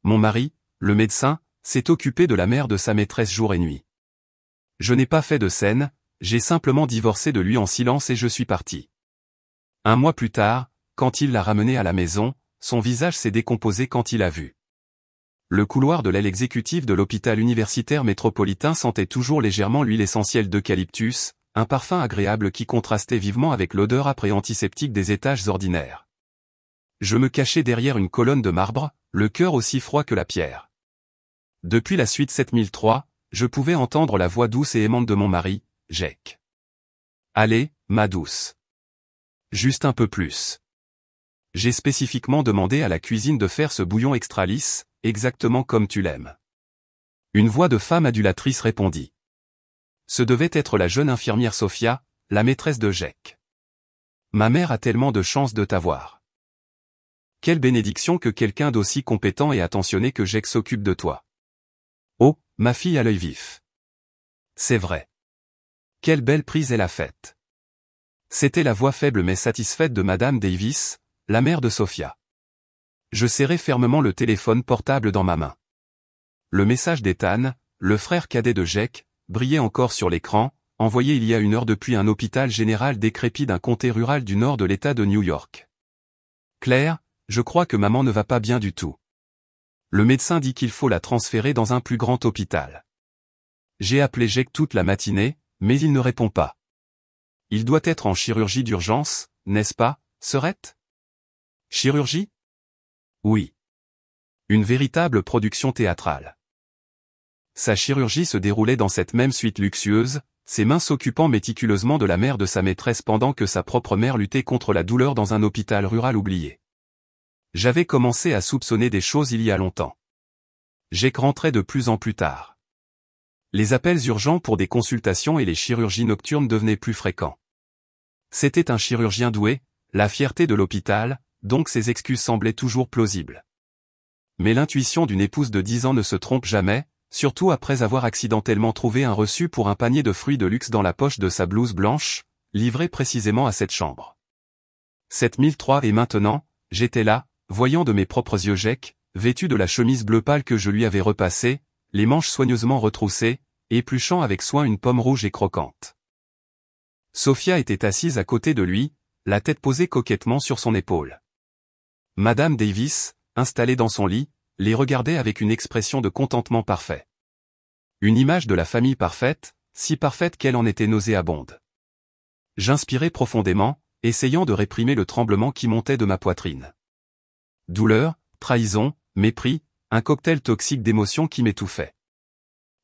Mon mari, le médecin, s'est occupé de la mère de sa maîtresse jour et nuit. Je n'ai pas fait de scène, j'ai simplement divorcé de lui en silence et je suis parti. Un mois plus tard, quand il l'a ramenée à la maison, son visage s'est décomposé quand il a vu. Le couloir de l'aile exécutive de l'hôpital universitaire métropolitain sentait toujours légèrement l'huile essentielle d'eucalyptus, un parfum agréable qui contrastait vivement avec l'odeur âpre et antiseptique des étages ordinaires. Je me cachais derrière une colonne de marbre, le cœur aussi froid que la pierre. Depuis la suite 7003, je pouvais entendre la voix douce et aimante de mon mari, Jake. Allez, ma douce. Juste un peu plus. J'ai spécifiquement demandé à la cuisine de faire ce bouillon extra lisse, exactement comme tu l'aimes. Une voix de femme adulatrice répondit. Ce devait être la jeune infirmière Sophia, la maîtresse de Jake. Ma mère a tellement de chance de t'avoir. Quelle bénédiction que quelqu'un d'aussi compétent et attentionné que Jake s'occupe de toi. Oh, ma fille a l'œil vif. C'est vrai. Quelle belle prise elle a faite. C'était la voix faible mais satisfaite de Madame Davis, la mère de Sophia. Je serrai fermement le téléphone portable dans ma main. Le message d'Ethan, le frère cadet de Jake, brillait encore sur l'écran, envoyé il y a 1 heure depuis un hôpital général décrépit d'un comté rural du nord de l'État de New York. Claire, je crois que maman ne va pas bien du tout. Le médecin dit qu'il faut la transférer dans un plus grand hôpital. J'ai appelé Jake toute la matinée, mais il ne répond pas. Il doit être en chirurgie d'urgence, n'est-ce pas, sœurette? Chirurgie? Oui. Une véritable production théâtrale. Sa chirurgie se déroulait dans cette même suite luxueuse, ses mains s'occupant méticuleusement de la mère de sa maîtresse pendant que sa propre mère luttait contre la douleur dans un hôpital rural oublié. J'avais commencé à soupçonner des choses il y a longtemps. Jake rentrait de plus en plus tard. Les appels urgents pour des consultations et les chirurgies nocturnes devenaient plus fréquents. C'était un chirurgien doué, la fierté de l'hôpital, donc ses excuses semblaient toujours plausibles. Mais l'intuition d'une épouse de 10 ans ne se trompe jamais, surtout après avoir accidentellement trouvé un reçu pour un panier de fruits de luxe dans la poche de sa blouse blanche, livré précisément à cette chambre. 7003 et maintenant, j'étais là, voyant de mes propres yeux Jake, vêtu de la chemise bleu pâle que je lui avais repassée, les manches soigneusement retroussées, épluchant avec soin une pomme rouge et croquante. Sophia était assise à côté de lui, la tête posée coquettement sur son épaule. Madame Davis, installée dans son lit, les regardait avec une expression de contentement parfait. Une image de la famille parfaite, si parfaite qu'elle en était nauséabonde. J'inspirais profondément, essayant de réprimer le tremblement qui montait de ma poitrine. Douleur, trahison, mépris, un cocktail toxique d'émotions qui m'étouffait.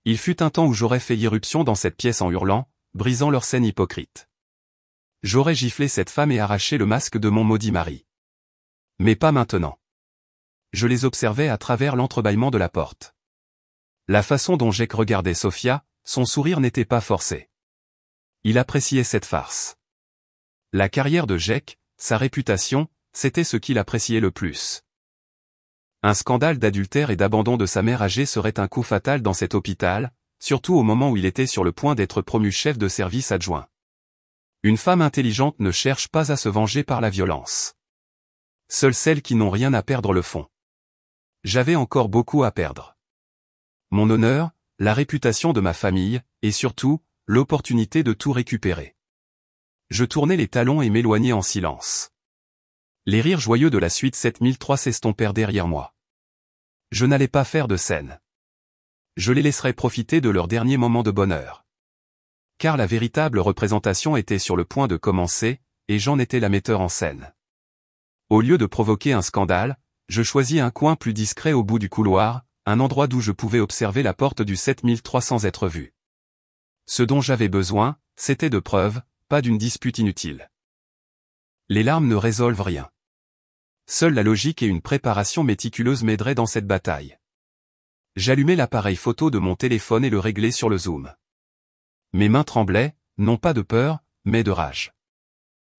Il fut un temps où j'aurais fait irruption dans cette pièce en hurlant, brisant leur scène hypocrite. J'aurais giflé cette femme et arraché le masque de mon maudit mari. Mais pas maintenant. Je les observais à travers l'entrebâillement de la porte. La façon dont Jake regardait Sophia, son sourire n'était pas forcé. Il appréciait cette farce. La carrière de Jake, sa réputation, c'était ce qu'il appréciait le plus. Un scandale d'adultère et d'abandon de sa mère âgée serait un coup fatal dans cet hôpital, surtout au moment où il était sur le point d'être promu chef de service adjoint. Une femme intelligente ne cherche pas à se venger par la violence. Seules celles qui n'ont rien à perdre le font. J'avais encore beaucoup à perdre. Mon honneur, la réputation de ma famille, et surtout, l'opportunité de tout récupérer. Je tournais les talons et m'éloignais en silence. Les rires joyeux de la suite 7003 s'estompèrent derrière moi. Je n'allais pas faire de scène. Je les laisserais profiter de leur dernier moment de bonheur. Car la véritable représentation était sur le point de commencer, et j'en étais la metteur en scène. Au lieu de provoquer un scandale, je choisis un coin plus discret au bout du couloir, un endroit d'où je pouvais observer la porte du 7003 sans être vu. Ce dont j'avais besoin, c'était de preuves, pas d'une dispute inutile. Les larmes ne résolvent rien. Seule la logique et une préparation méticuleuse m'aideraient dans cette bataille. J'allumai l'appareil photo de mon téléphone et le réglai sur le zoom. Mes mains tremblaient, non pas de peur, mais de rage.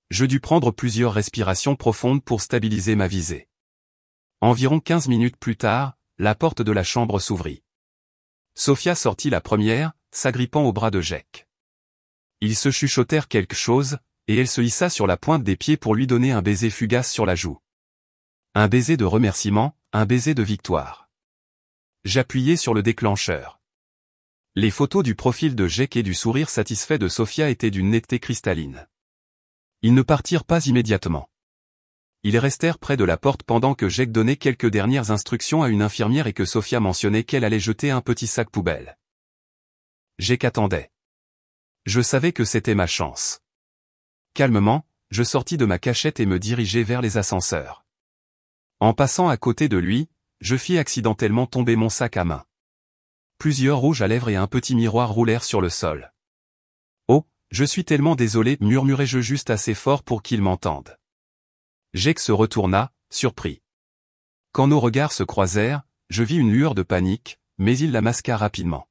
Je dus prendre plusieurs respirations profondes pour stabiliser ma visée. Environ 15 minutes plus tard, la porte de la chambre s'ouvrit. Sophia sortit la première, s'agrippant au bras de Jake. Ils se chuchotèrent quelque chose, et elle se hissa sur la pointe des pieds pour lui donner un baiser fugace sur la joue. Un baiser de remerciement, un baiser de victoire. J'appuyai sur le déclencheur. Les photos du profil de Jake et du sourire satisfait de Sophia étaient d'une netteté cristalline. Ils ne partirent pas immédiatement. Ils restèrent près de la porte pendant que Jake donnait quelques dernières instructions à une infirmière et que Sophia mentionnait qu'elle allait jeter un petit sac poubelle. Jake attendait. Je savais que c'était ma chance. Calmement, je sortis de ma cachette et me dirigeai vers les ascenseurs. En passant à côté de lui, je fis accidentellement tomber mon sac à main. Plusieurs rouges à lèvres et un petit miroir roulèrent sur le sol. « Oh, je suis tellement désolé » murmurai-je juste assez fort pour qu'il m'entende. Jake se retourna, surpris. Quand nos regards se croisèrent, je vis une lueur de panique, mais il la masqua rapidement.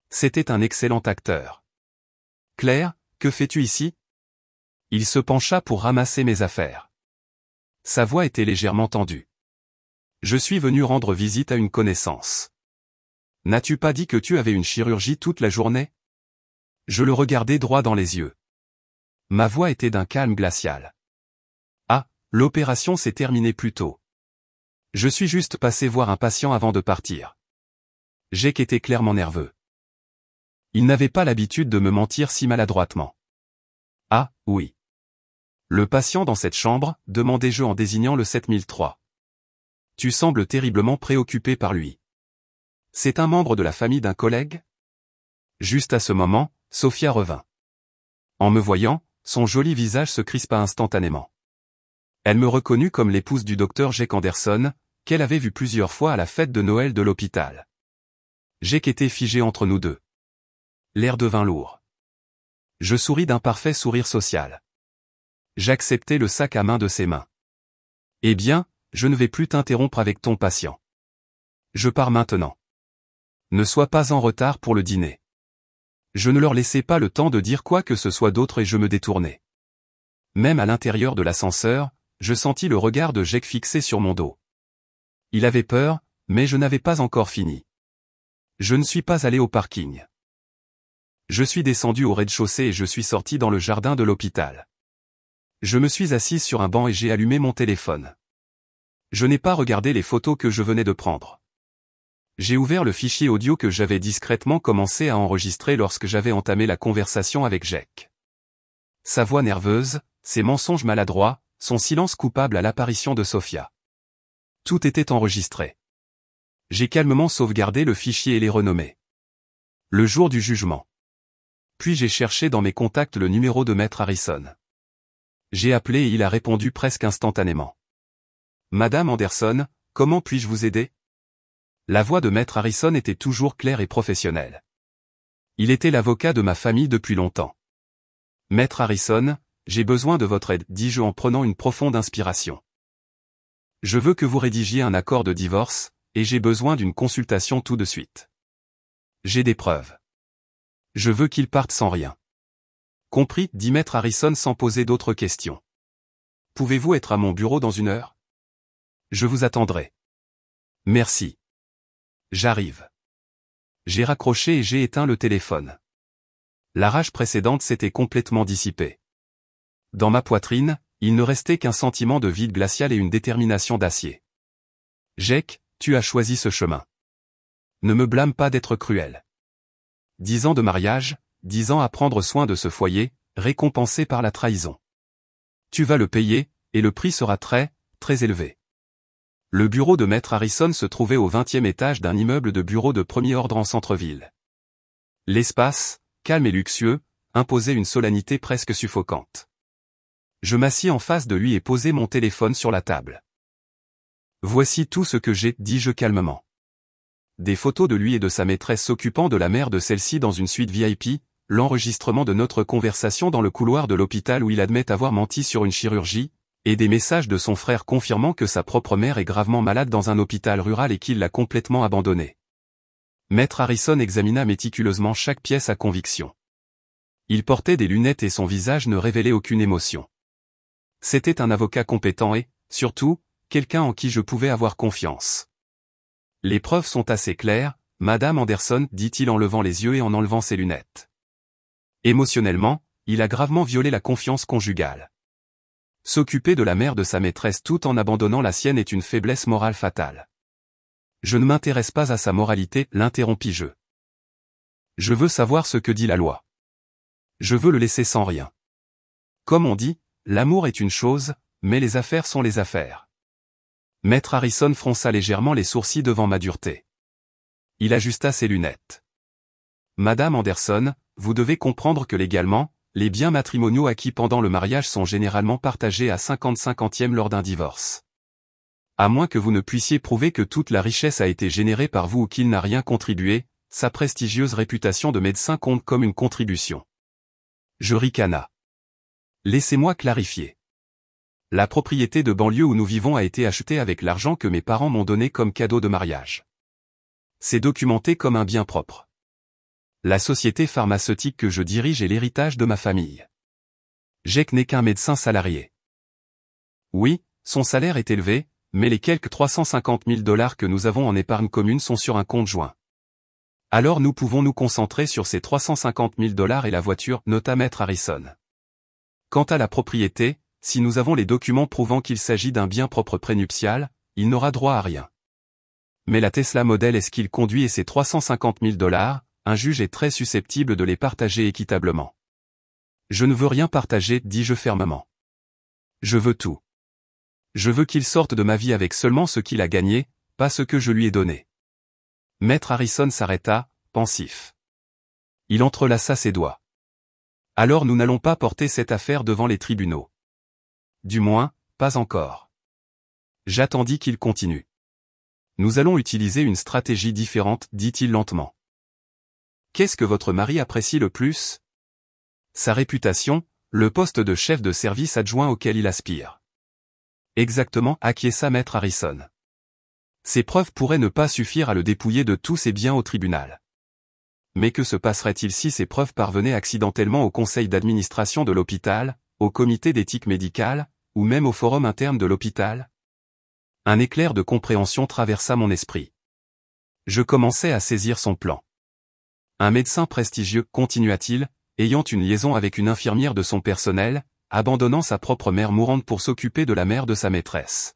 C'était un excellent acteur. « Claire, que fais-tu ici ?» Il se pencha pour ramasser mes affaires. Sa voix était légèrement tendue. « Je suis venu rendre visite à une connaissance. »« N'as-tu pas dit que tu avais une chirurgie toute la journée ?» Je le regardai droit dans les yeux. Ma voix était d'un calme glacial. « Ah, l'opération s'est terminée plus tôt. Je suis juste passé voir un patient avant de partir. » Jake était clairement nerveux. Il n'avait pas l'habitude de me mentir si maladroitement. « Ah, oui. »« Le patient dans cette chambre ?» demandai-je en désignant le 7003. « Tu sembles terriblement préoccupé par lui. C'est un membre de la famille d'un collègue ?» Juste à ce moment, Sophia revint. En me voyant, son joli visage se crispa instantanément. Elle me reconnut comme l'épouse du docteur Jake Anderson, qu'elle avait vu plusieurs fois à la fête de Noël de l'hôpital. Jake était figé entre nous deux. L'air devint lourd. Je souris d'un parfait sourire social. J'acceptai le sac à main de ses mains. « Eh bien, je ne vais plus t'interrompre avec ton patient. Je pars maintenant. Ne sois pas en retard pour le dîner. » Je ne leur laissai pas le temps de dire quoi que ce soit d'autre et je me détournai. Même à l'intérieur de l'ascenseur, je sentis le regard de Jake fixé sur mon dos. Il avait peur, mais je n'avais pas encore fini. Je ne suis pas allé au parking. Je suis descendu au rez-de-chaussée et je suis sorti dans le jardin de l'hôpital. Je me suis assise sur un banc et j'ai allumé mon téléphone. Je n'ai pas regardé les photos que je venais de prendre. J'ai ouvert le fichier audio que j'avais discrètement commencé à enregistrer lorsque j'avais entamé la conversation avec Jake. Sa voix nerveuse, ses mensonges maladroits, son silence coupable à l'apparition de Sophia. Tout était enregistré. J'ai calmement sauvegardé le fichier et les renommé. Le jour du jugement. Puis j'ai cherché dans mes contacts le numéro de Maître Harrison. J'ai appelé et il a répondu presque instantanément. « Madame Anderson, comment puis-je vous aider ?» La voix de Maître Harrison était toujours claire et professionnelle. Il était l'avocat de ma famille depuis longtemps. « Maître Harrison, j'ai besoin de votre aide, dis-je en prenant une profonde inspiration. Je veux que vous rédigiez un accord de divorce, et j'ai besoin d'une consultation tout de suite. J'ai des preuves. Je veux qu'il parte sans rien. » Compris, dit Maître Harrison sans poser d'autres questions. Pouvez-vous être à mon bureau dans 1 heure? Je vous attendrai. Merci. J'arrive. J'ai raccroché et j'ai éteint le téléphone. La rage précédente s'était complètement dissipée. Dans ma poitrine, il ne restait qu'un sentiment de vide glacial et une détermination d'acier. Jake, tu as choisi ce chemin. Ne me blâme pas d'être cruel. 10 ans de mariage, 10 ans à prendre soin de ce foyer, récompensé par la trahison. Tu vas le payer, et le prix sera très, très élevé. Le bureau de Maître Harrison se trouvait au 20e étage d'un immeuble de bureaux de premier ordre en centre-ville. L'espace, calme et luxueux, imposait une solennité presque suffocante. Je m'assis en face de lui et posai mon téléphone sur la table. Voici tout ce que j'ai, dis-je calmement. Des photos de lui et de sa maîtresse s'occupant de la mère de celle-ci dans une suite VIP, l'enregistrement de notre conversation dans le couloir de l'hôpital où il admet avoir menti sur une chirurgie, et des messages de son frère confirmant que sa propre mère est gravement malade dans un hôpital rural et qu'il l'a complètement abandonnée. Maître Harrison examina méticuleusement chaque pièce à conviction. Il portait des lunettes et son visage ne révélait aucune émotion. C'était un avocat compétent et, surtout, quelqu'un en qui je pouvais avoir confiance. Les preuves sont assez claires, Madame Anderson, dit-il en levant les yeux et en enlevant ses lunettes. Émotionnellement, il a gravement violé la confiance conjugale. S'occuper de la mère de sa maîtresse tout en abandonnant la sienne est une faiblesse morale fatale. Je ne m'intéresse pas à sa moralité, l'interrompis-je. Je veux savoir ce que dit la loi. Je veux le laisser sans rien. Comme on dit, l'amour est une chose, mais les affaires sont les affaires. Maître Harrison fronça légèrement les sourcils devant ma dureté. Il ajusta ses lunettes. Madame Anderson, vous devez comprendre que légalement, les biens matrimoniaux acquis pendant le mariage sont généralement partagés à 50-50e lors d'un divorce. À moins que vous ne puissiez prouver que toute la richesse a été générée par vous ou qu'il n'a rien contribué, sa prestigieuse réputation de médecin compte comme une contribution. Je ricana. Laissez-moi clarifier. La propriété de banlieue où nous vivons a été achetée avec l'argent que mes parents m'ont donné comme cadeau de mariage. C'est documenté comme un bien propre. La société pharmaceutique que je dirige est l'héritage de ma famille. Jake n'est qu'un médecin salarié. Oui, son salaire est élevé, mais les quelques 350 000 $ que nous avons en épargne commune sont sur un compte joint. Alors nous pouvons nous concentrer sur ces 350 000 $ et la voiture, nota Maître Harrison. Quant à la propriété, si nous avons les documents prouvant qu'il s'agit d'un bien propre prénuptial, il n'aura droit à rien. Mais la Tesla Model S qu'il conduit et ses 350 000 $, un juge est très susceptible de les partager équitablement. Je ne veux rien partager, dis-je fermement. Je veux tout. Je veux qu'il sorte de ma vie avec seulement ce qu'il a gagné, pas ce que je lui ai donné. Maître Harrison s'arrêta, pensif. Il entrelaça ses doigts. Alors nous n'allons pas porter cette affaire devant les tribunaux. Du moins, pas encore. J'attendis qu'il continue. Nous allons utiliser une stratégie différente, dit-il lentement. Qu'est-ce que votre mari apprécie le plus? Sa réputation, le poste de chef de service adjoint auquel il aspire. Exactement, acquiesça Maître Harrison. Ces preuves pourraient ne pas suffire à le dépouiller de tous ses biens au tribunal. Mais que se passerait-il si ces preuves parvenaient accidentellement au conseil d'administration de l'hôpital, au comité d'éthique médicale, ou même au forum interne de l'hôpital? Un éclair de compréhension traversa mon esprit. Je commençais à saisir son plan. Un médecin prestigieux, continua-t-il, ayant une liaison avec une infirmière de son personnel, abandonnant sa propre mère mourante pour s'occuper de la mère de sa maîtresse.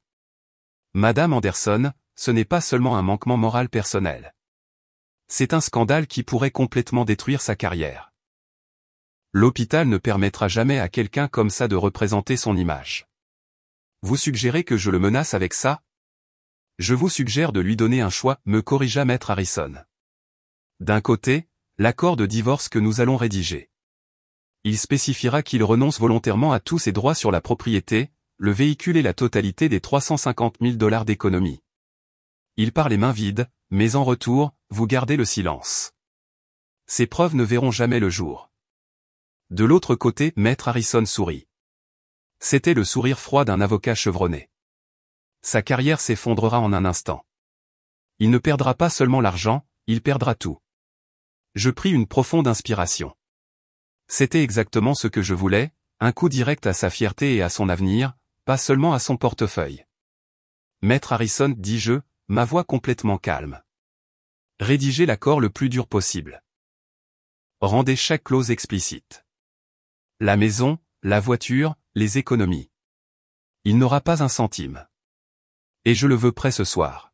Madame Anderson, ce n'est pas seulement un manquement moral personnel. C'est un scandale qui pourrait complètement détruire sa carrière. L'hôpital ne permettra jamais à quelqu'un comme ça de représenter son image. Vous suggérez que je le menace avec ça? Je vous suggère de lui donner un choix, me corrigea Maître Harrison. D'un côté, l'accord de divorce que nous allons rédiger. Il spécifiera qu'il renonce volontairement à tous ses droits sur la propriété, le véhicule et la totalité des 350 000 $ d'économie. Il part les mains vides, mais en retour, vous gardez le silence. Ces preuves ne verront jamais le jour. De l'autre côté, Maître Harrison sourit. C'était le sourire froid d'un avocat chevronné. Sa carrière s'effondrera en un instant. Il ne perdra pas seulement l'argent, il perdra tout. Je pris une profonde inspiration. C'était exactement ce que je voulais, un coup direct à sa fierté et à son avenir, pas seulement à son portefeuille. Maître Harrison, dis-je, ma voix complètement calme. Rédigez l'accord le plus dur possible. Rendez chaque clause explicite. La maison, la voiture, les économies. Il n'aura pas un centime. Et je le veux prêt ce soir.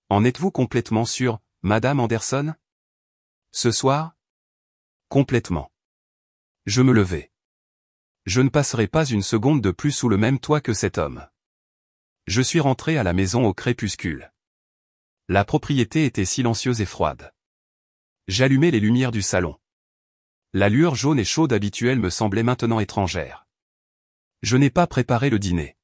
En êtes-vous complètement sûr, Madame Anderson? Ce soir? Complètement. Je me levai. Je ne passerai pas une seconde de plus sous le même toit que cet homme. Je suis rentré à la maison au crépuscule. La propriété était silencieuse et froide. J'allumai les lumières du salon. La lueur jaune et chaude habituelle me semblait maintenant étrangère. Je n'ai pas préparé le dîner.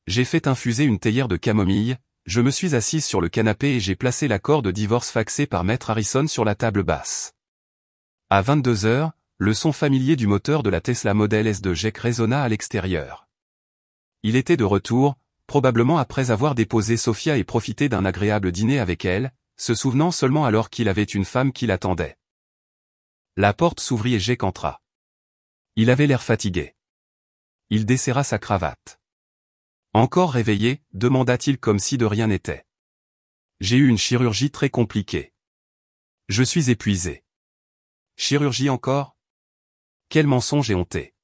J'ai fait infuser une théière de camomille, je me suis assise sur le canapé et j'ai placé l'accord de divorce faxé par Maître Harrison sur la table basse. À 22 heures, le son familier du moteur de la Tesla Model S de Jake résonna à l'extérieur. Il était de retour, probablement après avoir déposé Sophia et profité d'un agréable dîner avec elle, se souvenant seulement alors qu'il avait une femme qui l'attendait. La porte s'ouvrit et Jake entra. Il avait l'air fatigué. Il desserra sa cravate. Encore réveillé, demanda-t-il comme si de rien n'était. J'ai eu une chirurgie très compliquée. Je suis épuisé. Chirurgie encore? Quel mensonge éhonté.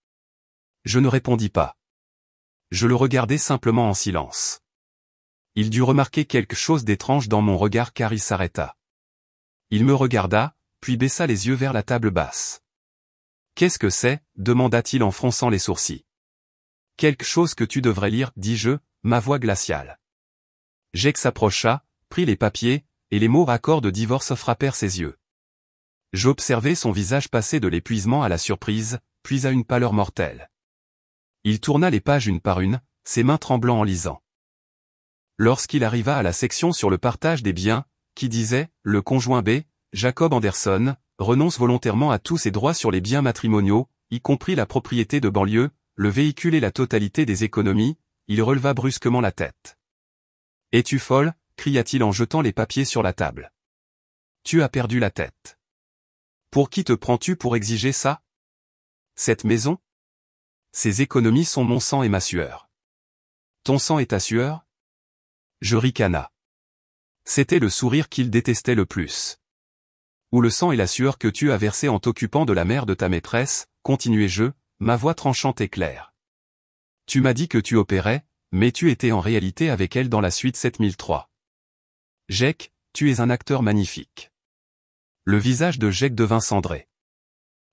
Je ne répondis pas. Je le regardais simplement en silence. Il dut remarquer quelque chose d'étrange dans mon regard car il s'arrêta. Il me regarda, puis baissa les yeux vers la table basse. « Qu'est-ce que c'est » demanda-t-il en fronçant les sourcils. « Quelque chose que tu devrais lire, dis-je, ma voix glaciale. Jake s'approcha, prit les papiers, et les mots accord de divorce frappèrent ses yeux. J'observai son visage passer de l'épuisement à la surprise, puis à une pâleur mortelle. Il tourna les pages une par une, ses mains tremblant en lisant. Lorsqu'il arriva à la section sur le partage des biens, qui disait « Le conjoint B, Jacob Anderson, renonce volontairement à tous ses droits sur les biens matrimoniaux, y compris la propriété de banlieue, le véhicule et la totalité des économies », il releva brusquement la tête. « Es-tu folle » cria-t-il en jetant les papiers sur la table. « Tu as perdu la tête. Pour qui te prends-tu pour exiger ça? Cette maison? Ces économies sont mon sang et ma sueur. Ton sang et ta sueur? Je ricana. C'était le sourire qu'il détestait le plus. Ou le sang et la sueur que tu as versé en t'occupant de la mère de ta maîtresse, continuai-je, ma voix tranchante et claire. Tu m'as dit que tu opérais, mais tu étais en réalité avec elle dans la suite 7003. Jake, tu es un acteur magnifique. Le visage de Jake devint cendré.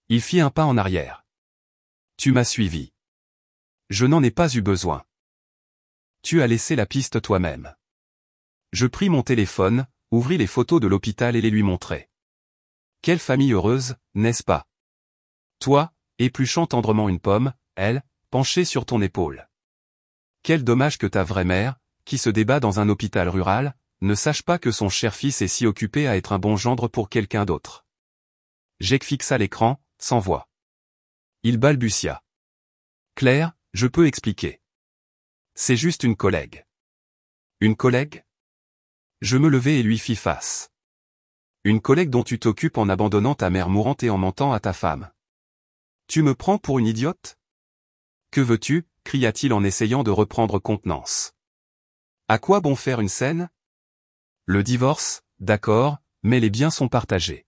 Il fit un pas en arrière. Tu m'as suivi. Je n'en ai pas eu besoin. Tu as laissé la piste toi-même. Je pris mon téléphone, ouvris les photos de l'hôpital et les lui montrai. Quelle famille heureuse, n'est-ce pas? Toi, épluchant tendrement une pomme, elle, penchée sur ton épaule. Quel dommage que ta vraie mère, qui se débat dans un hôpital rural, ne sache pas que son cher fils est si occupé à être un bon gendre pour quelqu'un d'autre. Jake fixa l'écran, sans voix. Il balbutia. Claire, je peux expliquer. C'est juste une collègue. Une collègue? Je me levai et lui fis face. Une collègue dont tu t'occupes en abandonnant ta mère mourante et en mentant à ta femme. Tu me prends pour une idiote? Que veux-tu? Cria-t-il en essayant de reprendre contenance. À quoi bon faire une scène? Le divorce, d'accord, mais les biens sont partagés.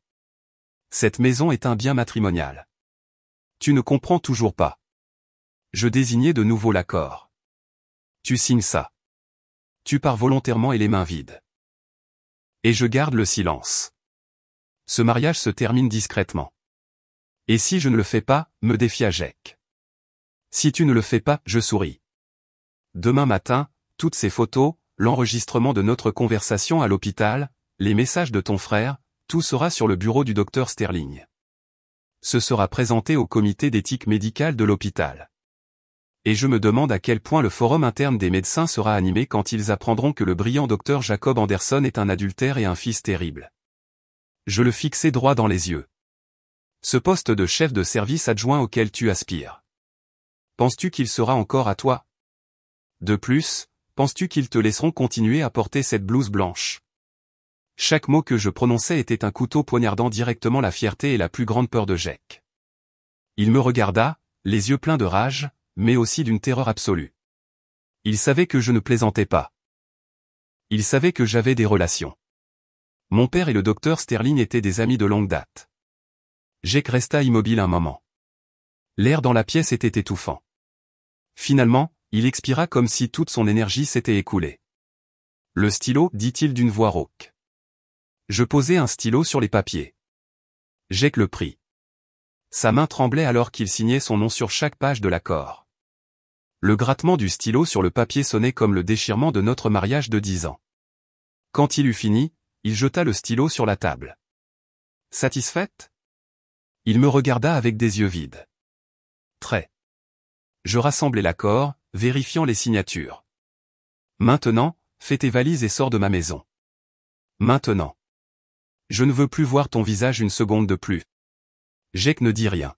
Cette maison est un bien matrimonial. Tu ne comprends toujours pas. Je désignais de nouveau l'accord. Tu signes ça. Tu pars volontairement et les mains vides. Et je garde le silence. Ce mariage se termine discrètement. Et si je ne le fais pas, me défia Jake. Si tu ne le fais pas, je souris. Demain matin, toutes ces photos, l'enregistrement de notre conversation à l'hôpital, les messages de ton frère, tout sera sur le bureau du docteur Sterling. Ce sera présenté au comité d'éthique médicale de l'hôpital. Et je me demande à quel point le forum interne des médecins sera animé quand ils apprendront que le brillant docteur Jacob Anderson est un adultère et un fils terrible. Je le fixai droit dans les yeux. Ce poste de chef de service adjoint auquel tu aspires. Penses-tu qu'il sera encore à toi? De plus, penses-tu qu'ils te laisseront continuer à porter cette blouse blanche? Chaque mot que je prononçais était un couteau poignardant directement la fierté et la plus grande peur de Jake. Il me regarda, les yeux pleins de rage, mais aussi d'une terreur absolue. Il savait que je ne plaisantais pas. Il savait que j'avais des relations. Mon père et le docteur Sterling étaient des amis de longue date. Jake resta immobile un moment. L'air dans la pièce était étouffant. Finalement, il expira comme si toute son énergie s'était écoulée. Le stylo, dit-il d'une voix rauque. Je posai un stylo sur les papiers. Jake le prit. Sa main tremblait alors qu'il signait son nom sur chaque page de l'accord. Le grattement du stylo sur le papier sonnait comme le déchirement de notre mariage de 10 ans. Quand il eut fini, il jeta le stylo sur la table. Satisfaite? Il me regarda avec des yeux vides. Très. Je rassemblai l'accord, vérifiant les signatures. Maintenant, fais tes valises et sors de ma maison. Maintenant. Je ne veux plus voir ton visage une seconde de plus. Jake ne dit rien.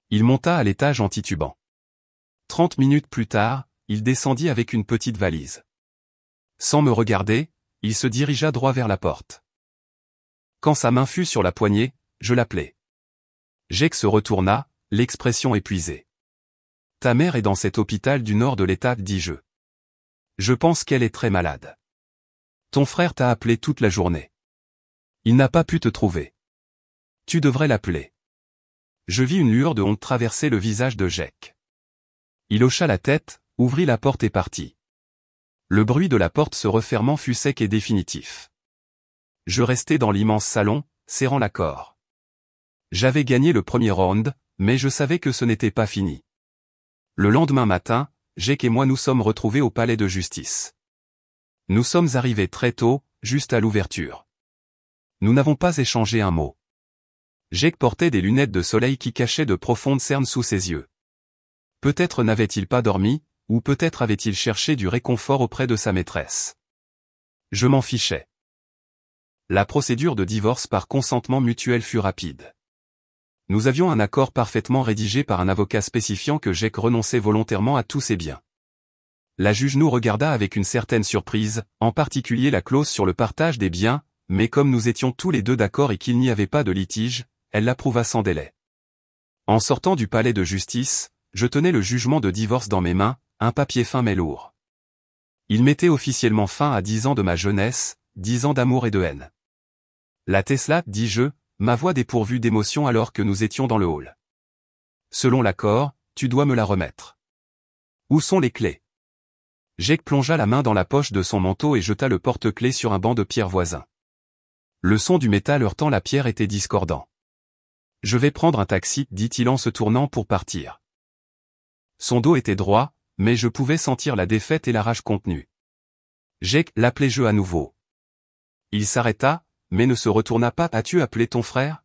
Il monta à l'étage en titubant. 30 minutes plus tard, il descendit avec une petite valise. Sans me regarder, il se dirigea droit vers la porte. Quand sa main fut sur la poignée, je l'appelai. Jake se retourna, l'expression épuisée. Ta mère est dans cet hôpital du nord de l'État, dis-je. Je pense qu'elle est très malade. Ton frère t'a appelé toute la journée. Il n'a pas pu te trouver. Tu devrais l'appeler. Je vis une lueur de honte traverser le visage de Jake. Il hocha la tête, ouvrit la porte et partit. Le bruit de la porte se refermant fut sec et définitif. Je restai dans l'immense salon, serrant la corde. J'avais gagné le premier round, mais je savais que ce n'était pas fini. Le lendemain matin, Jake et moi nous sommes retrouvés au palais de justice. Nous sommes arrivés très tôt, juste à l'ouverture. Nous n'avons pas échangé un mot. Jake portait des lunettes de soleil qui cachaient de profondes cernes sous ses yeux. Peut-être n'avait-il pas dormi, ou peut-être avait-il cherché du réconfort auprès de sa maîtresse. Je m'en fichais. La procédure de divorce par consentement mutuel fut rapide. Nous avions un accord parfaitement rédigé par un avocat spécifiant que Jake renonçait volontairement à tous ses biens. La juge nous regarda avec une certaine surprise, en particulier la clause sur le partage des biens, mais comme nous étions tous les deux d'accord et qu'il n'y avait pas de litige, elle l'approuva sans délai. En sortant du palais de justice, je tenais le jugement de divorce dans mes mains, un papier fin mais lourd. Il mettait officiellement fin à 10 ans de ma jeunesse, 10 ans d'amour et de haine. La Tesla, dis-je, ma voix dépourvue d'émotion alors que nous étions dans le hall. Selon l'accord, tu dois me la remettre. Où sont les clés? Jake plongea la main dans la poche de son manteau et jeta le porte-clés sur un banc de pierre voisin. Le son du métal heurtant la pierre était discordant. Je vais prendre un taxi, dit-il en se tournant pour partir. Son dos était droit, mais je pouvais sentir la défaite et la rage contenue. Jake, l'appelai-je à nouveau. Il s'arrêta, mais ne se retourna pas. As-tu appelé ton frère?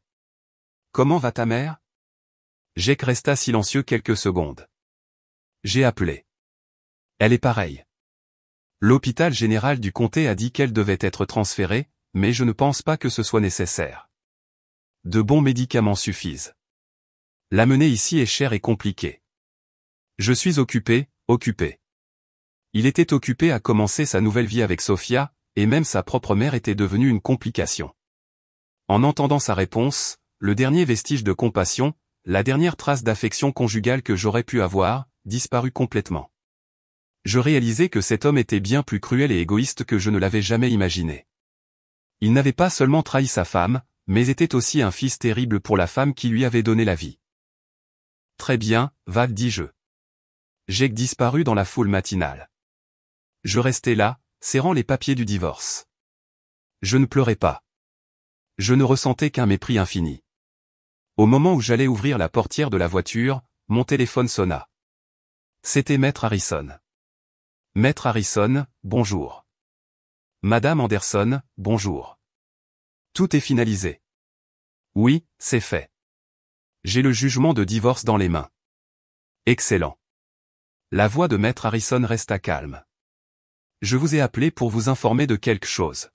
Comment va ta mère? Jake resta silencieux quelques secondes. J'ai appelé. Elle est pareille. L'hôpital général du comté a dit qu'elle devait être transférée, mais je ne pense pas que ce soit nécessaire. De bons médicaments suffisent. L'amener ici est cher et compliqué. Je suis occupé. Il était occupé à commencer sa nouvelle vie avec Sophia, et même sa propre mère était devenue une complication. En entendant sa réponse, le dernier vestige de compassion, la dernière trace d'affection conjugale que j'aurais pu avoir, disparut complètement. Je réalisais que cet homme était bien plus cruel et égoïste que je ne l'avais jamais imaginé. Il n'avait pas seulement trahi sa femme, mais était aussi un fils terrible pour la femme qui lui avait donné la vie. Très bien, va, dis-je. Jake disparut dans la foule matinale. Je restai là, serrant les papiers du divorce. Je ne pleurais pas. Je ne ressentais qu'un mépris infini. Au moment où j'allais ouvrir la portière de la voiture, mon téléphone sonna. C'était Maître Harrison. Maître Harrison, bonjour. Madame Anderson, bonjour. Tout est finalisé. Oui, c'est fait. J'ai le jugement de divorce dans les mains. Excellent. La voix de Maître Harrison resta calme. Je vous ai appelé pour vous informer de quelque chose.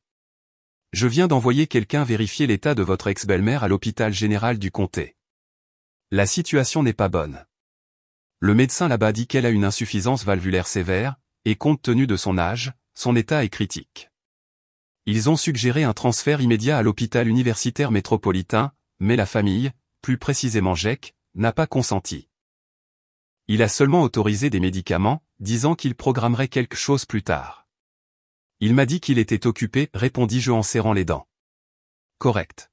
Je viens d'envoyer quelqu'un vérifier l'état de votre ex-belle-mère à l'hôpital général du comté. La situation n'est pas bonne. Le médecin là-bas dit qu'elle a une insuffisance valvulaire sévère, et compte tenu de son âge, son état est critique. Ils ont suggéré un transfert immédiat à l'hôpital universitaire métropolitain, mais la famille, plus précisément Jake, n'a pas consenti. Il a seulement autorisé des médicaments, disant qu'il programmerait quelque chose plus tard. Il m'a dit qu'il était occupé, répondis-je en serrant les dents. Correct.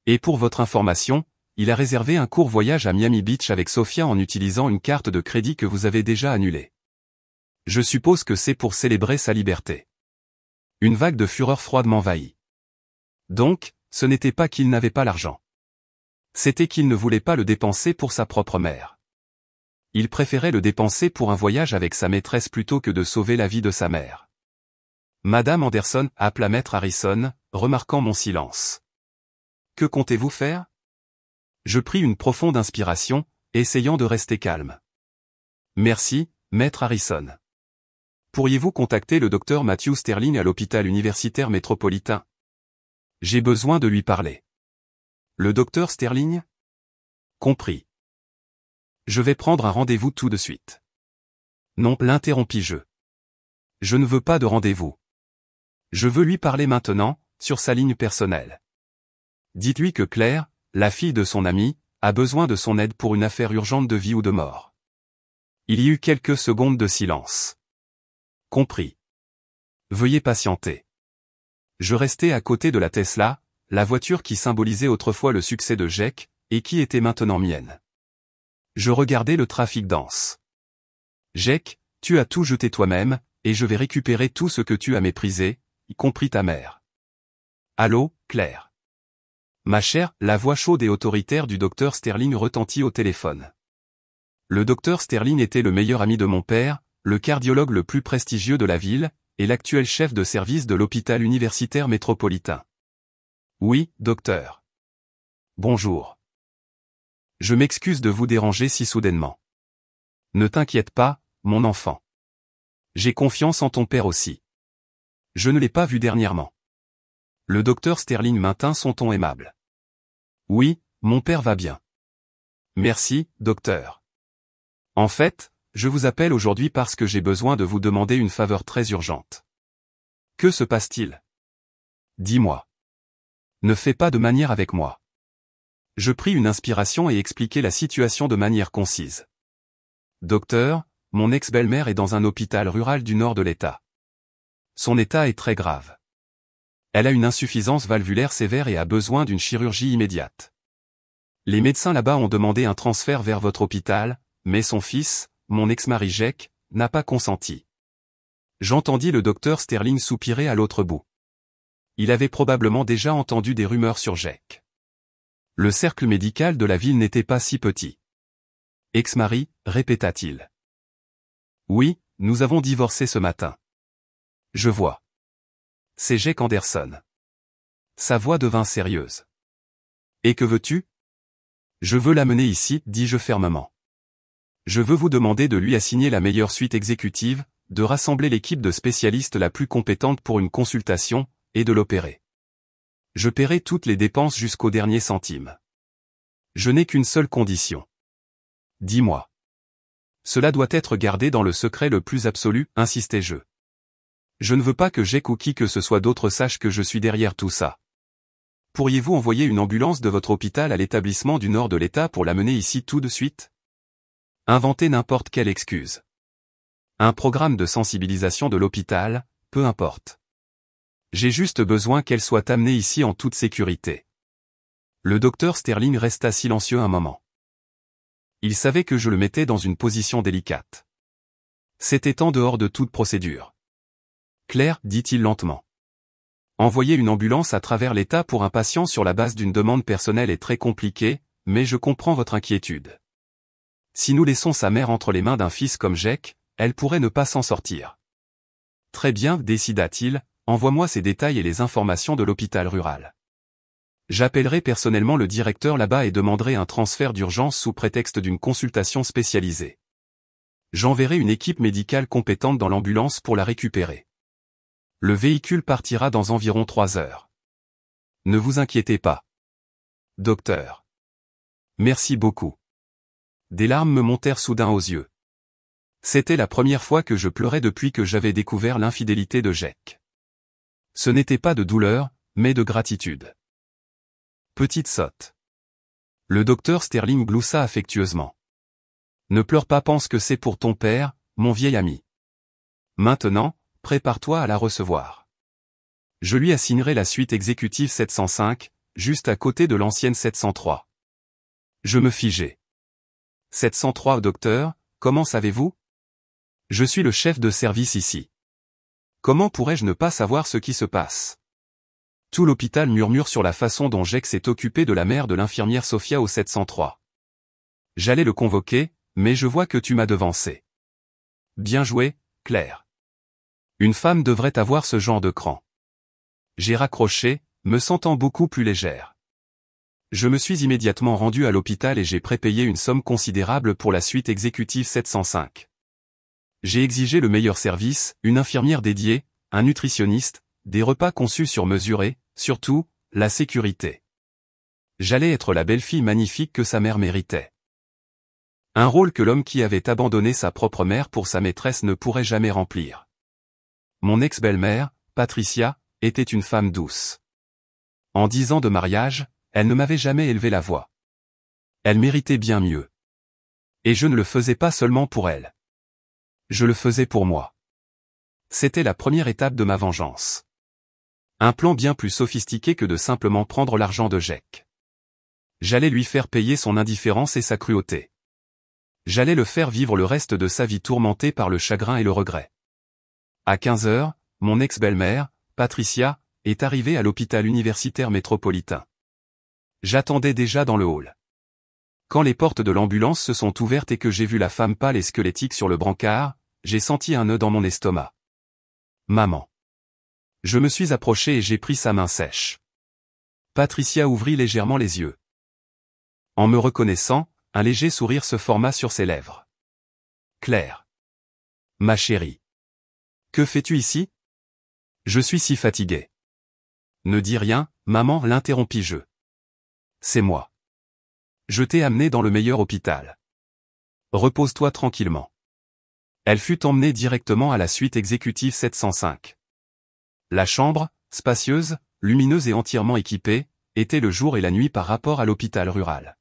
Et pour votre information, il a réservé un court voyage à Miami Beach avec Sophia en utilisant une carte de crédit que vous avez déjà annulée. Je suppose que c'est pour célébrer sa liberté. Une vague de fureur froide m'envahit. Donc, ce n'était pas qu'il n'avait pas l'argent. C'était qu'il ne voulait pas le dépenser pour sa propre mère. Il préférait le dépenser pour un voyage avec sa maîtresse plutôt que de sauver la vie de sa mère. Madame Anderson appela Maître Harrison, remarquant mon silence. Que comptez-vous faire? Je pris une profonde inspiration, essayant de rester calme. Merci, Maître Harrison. Pourriez-vous contacter le docteur Matthew Sterling à l'hôpital universitaire métropolitain? J'ai besoin de lui parler. Le docteur Sterling? Compris. Je vais prendre un rendez-vous tout de suite. Non, l'interrompis-je. Je ne veux pas de rendez-vous. Je veux lui parler maintenant, sur sa ligne personnelle. Dites-lui que Claire, la fille de son ami, a besoin de son aide pour une affaire urgente de vie ou de mort. Il y eut quelques secondes de silence. Compris. Veuillez patienter. Je restais à côté de la Tesla, la voiture qui symbolisait autrefois le succès de Jake, et qui était maintenant mienne. Je regardais le trafic dense. Jake, tu as tout jeté toi-même, et je vais récupérer tout ce que tu as méprisé, y compris ta mère. Allô, Claire. Ma chère, la voix chaude et autoritaire du docteur Sterling retentit au téléphone. Le docteur Sterling était le meilleur ami de mon père, le cardiologue le plus prestigieux de la ville, et l'actuel chef de service de l'hôpital universitaire métropolitain. Oui, docteur. Bonjour. Je m'excuse de vous déranger si soudainement. Ne t'inquiète pas, mon enfant. J'ai confiance en ton père aussi. Je ne l'ai pas vu dernièrement. Le docteur Sterling maintint son ton aimable. Oui, mon père va bien. Merci, docteur. En fait, je vous appelle aujourd'hui parce que j'ai besoin de vous demander une faveur très urgente. Que se passe-t-il? Dis-moi. Ne fais pas de manière avec moi. Je pris une inspiration et expliquai la situation de manière concise. Docteur, mon ex-belle-mère est dans un hôpital rural du nord de l'État. Son état est très grave. Elle a une insuffisance valvulaire sévère et a besoin d'une chirurgie immédiate. Les médecins là-bas ont demandé un transfert vers votre hôpital, mais son fils, mon ex-mari Jack, n'a pas consenti. J'entendis le docteur Sterling soupirer à l'autre bout. Il avait probablement déjà entendu des rumeurs sur Jack. Le cercle médical de la ville n'était pas si petit. Ex-mari, répéta-t-il. Oui, nous avons divorcé ce matin. Je vois. C'est Jack Anderson. Sa voix devint sérieuse. Et que veux-tu? Je veux l'amener ici, dis-je fermement. Je veux vous demander de lui assigner la meilleure suite exécutive, de rassembler l'équipe de spécialistes la plus compétente pour une consultation, et de l'opérer. Je paierai toutes les dépenses jusqu'au dernier centime. Je n'ai qu'une seule condition. Dis-moi. Cela doit être gardé dans le secret le plus absolu, insistai-je. Je ne veux pas que Jack ou qui que ce soit d'autre sache que je suis derrière tout ça. Pourriez-vous envoyer une ambulance de votre hôpital à l'établissement du nord de l'État pour l'amener ici tout de suite? Inventez n'importe quelle excuse. Un programme de sensibilisation de l'hôpital, peu importe. J'ai juste besoin qu'elle soit amenée ici en toute sécurité. Le docteur Sterling resta silencieux un moment. Il savait que je le mettais dans une position délicate. C'était en dehors de toute procédure. Claire, dit-il lentement. Envoyer une ambulance à travers l'État pour un patient sur la base d'une demande personnelle est très compliqué, mais je comprends votre inquiétude. Si nous laissons sa mère entre les mains d'un fils comme Jack, elle pourrait ne pas s'en sortir. Très bien, décida-t-il, envoie-moi ces détails et les informations de l'hôpital rural. J'appellerai personnellement le directeur là-bas et demanderai un transfert d'urgence sous prétexte d'une consultation spécialisée. J'enverrai une équipe médicale compétente dans l'ambulance pour la récupérer. Le véhicule partira dans environ 3 heures. Ne vous inquiétez pas. Docteur. Merci beaucoup. Des larmes me montèrent soudain aux yeux. C'était la première fois que je pleurais depuis que j'avais découvert l'infidélité de Jack. Ce n'était pas de douleur, mais de gratitude. Petite sotte. Le docteur Sterling gloussa affectueusement. Ne pleure pas, pense que c'est pour ton père, mon vieil ami. Maintenant, prépare-toi à la recevoir. Je lui assignerai la suite exécutive 705, juste à côté de l'ancienne 703. Je me figeai. 703, docteur, comment savez-vous? Je suis le chef de service ici. Comment pourrais-je ne pas savoir ce qui se passe? Tout l'hôpital murmure sur la façon dont Jack s'est occupé de la mère de l'infirmière Sophia au 703. J'allais le convoquer, mais je vois que tu m'as devancé. Bien joué, Claire. Une femme devrait avoir ce genre de cran. J'ai raccroché, me sentant beaucoup plus légère. Je me suis immédiatement rendu à l'hôpital et j'ai prépayé une somme considérable pour la suite exécutive 705. J'ai exigé le meilleur service, une infirmière dédiée, un nutritionniste, des repas conçus sur mesure et, surtout, la sécurité. J'allais être la belle-fille magnifique que sa mère méritait. Un rôle que l'homme qui avait abandonné sa propre mère pour sa maîtresse ne pourrait jamais remplir. Mon ex-belle-mère, Patricia, était une femme douce. En 10 ans de mariage, elle ne m'avait jamais élevé la voix. Elle méritait bien mieux. Et je ne le faisais pas seulement pour elle. Je le faisais pour moi. C'était la première étape de ma vengeance. Un plan bien plus sophistiqué que de simplement prendre l'argent de Jack. J'allais lui faire payer son indifférence et sa cruauté. J'allais le faire vivre le reste de sa vie tourmenté par le chagrin et le regret. À 15 heures, mon ex-belle-mère, Patricia, est arrivée à l'hôpital universitaire métropolitain. J'attendais déjà dans le hall. Quand les portes de l'ambulance se sont ouvertes et que j'ai vu la femme pâle et squelettique sur le brancard, j'ai senti un nœud dans mon estomac. Maman. Je me suis approché et j'ai pris sa main sèche. Patricia ouvrit légèrement les yeux. En me reconnaissant, un léger sourire se forma sur ses lèvres. Claire. Ma chérie. Que fais-tu ici? Je suis si fatigué. Ne dis rien, maman, l'interrompis-je. C'est moi. Je t'ai amené dans le meilleur hôpital. Repose-toi tranquillement. Elle fut emmenée directement à la suite exécutive 705. La chambre, spacieuse, lumineuse et entièrement équipée, était le jour et la nuit par rapport à l'hôpital rural.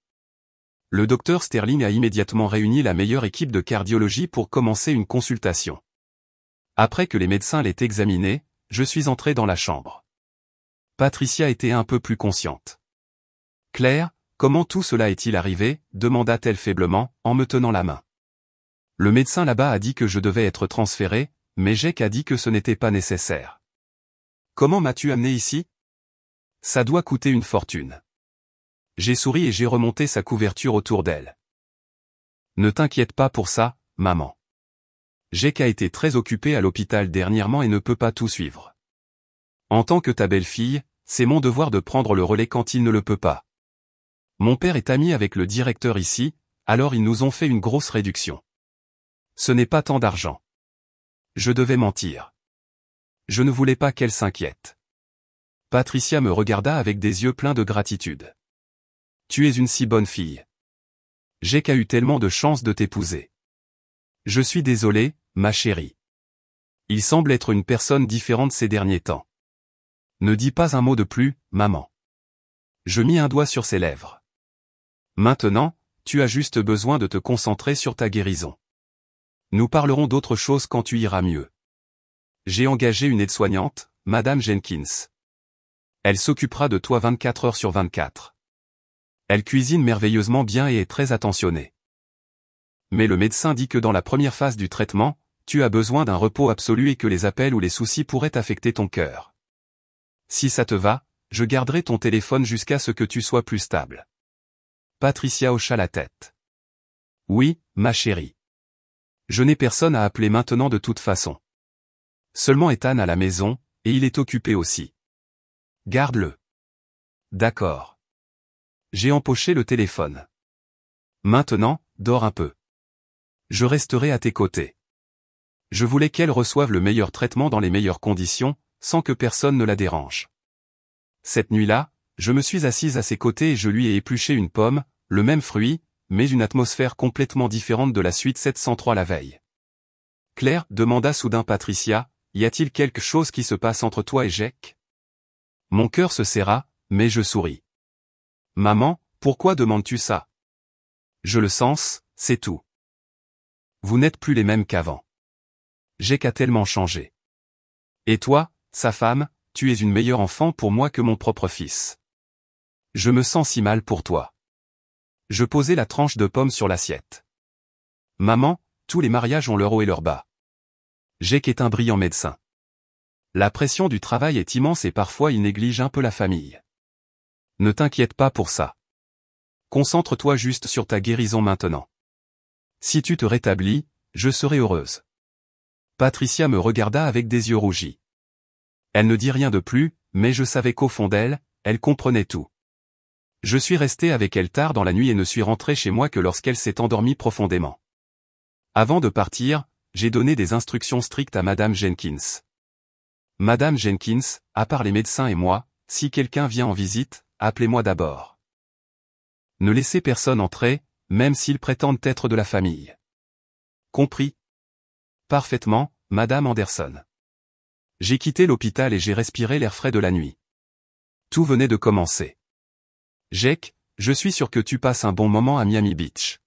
Le docteur Sterling a immédiatement réuni la meilleure équipe de cardiologie pour commencer une consultation. Après que les médecins l'aient examinée, je suis entré dans la chambre. Patricia était un peu plus consciente. « Claire, comment tout cela est-il arrivé ?» demanda-t-elle faiblement, en me tenant la main. Le médecin là-bas a dit que je devais être transféré, mais Jake a dit que ce n'était pas nécessaire. « Comment m'as-tu amené ici ? Ça doit coûter une fortune. » J'ai souri et j'ai remonté sa couverture autour d'elle. « Ne t'inquiète pas pour ça, maman. Jake a été très occupé à l'hôpital dernièrement et ne peut pas tout suivre. En tant que ta belle-fille, c'est mon devoir de prendre le relais quand il ne le peut pas. Mon père est ami avec le directeur ici, alors ils nous ont fait une grosse réduction. Ce n'est pas tant d'argent. Je devais mentir. Je ne voulais pas qu'elle s'inquiète. » Patricia me regarda avec des yeux pleins de gratitude. « Tu es une si bonne fille. Jake a eu tellement de chance de t'épouser. Je suis désolé, ma chérie. Il semble être une personne différente ces derniers temps. Ne dis pas un mot de plus, maman. » Je mis un doigt sur ses lèvres. « Maintenant, tu as juste besoin de te concentrer sur ta guérison. Nous parlerons d'autre chose quand tu iras mieux. J'ai engagé une aide-soignante, Madame Jenkins. Elle s'occupera de toi 24 heures sur 24. Elle cuisine merveilleusement bien et est très attentionnée. Mais le médecin dit que dans la première phase du traitement, tu as besoin d'un repos absolu et que les appels ou les soucis pourraient affecter ton cœur. Si ça te va, je garderai ton téléphone jusqu'à ce que tu sois plus stable. » Patricia hocha la tête. « Oui, ma chérie. Je n'ai personne à appeler maintenant de toute façon. Seulement Ethan à la maison, et il est occupé aussi. Garde-le. » D'accord. J'ai empoché le téléphone. « Maintenant, dors un peu. Je resterai à tes côtés. » Je voulais qu'elle reçoive le meilleur traitement dans les meilleures conditions, sans que personne ne la dérange. Cette nuit-là, je me suis assise à ses côtés et je lui ai épluché une pomme, le même fruit, mais une atmosphère complètement différente de la suite 703 la veille. « Claire, » demanda soudain Patricia, « y a-t-il quelque chose qui se passe entre toi et Jake ?» Mon cœur se serra, mais je souris. « Maman, pourquoi demandes-tu ça ? Je le sens, c'est tout. Vous n'êtes plus les mêmes qu'avant. Jake a tellement changé. Et toi, sa femme, tu es une meilleure enfant pour moi que mon propre fils. Je me sens si mal pour toi. » Je posai la tranche de pomme sur l'assiette. « Maman, tous les mariages ont leur haut et leur bas. Jake est un brillant médecin. La pression du travail est immense et parfois il néglige un peu la famille. Ne t'inquiète pas pour ça. Concentre-toi juste sur ta guérison maintenant. Si tu te rétablis, je serai heureuse. » Patricia me regarda avec des yeux rougis. Elle ne dit rien de plus, mais je savais qu'au fond d'elle, elle comprenait tout. Je suis resté avec elle tard dans la nuit et ne suis rentré chez moi que lorsqu'elle s'est endormie profondément. Avant de partir, j'ai donné des instructions strictes à Madame Jenkins. « Madame Jenkins, à part les médecins et moi, si quelqu'un vient en visite, appelez-moi d'abord. Ne laissez personne entrer, même s'ils prétendent être de la famille. » Compris ? Parfaitement, Madame Anderson. J'ai quitté l'hôpital et j'ai respiré l'air frais de la nuit. Tout venait de commencer. Jake, je suis sûr que tu passes un bon moment à Miami Beach.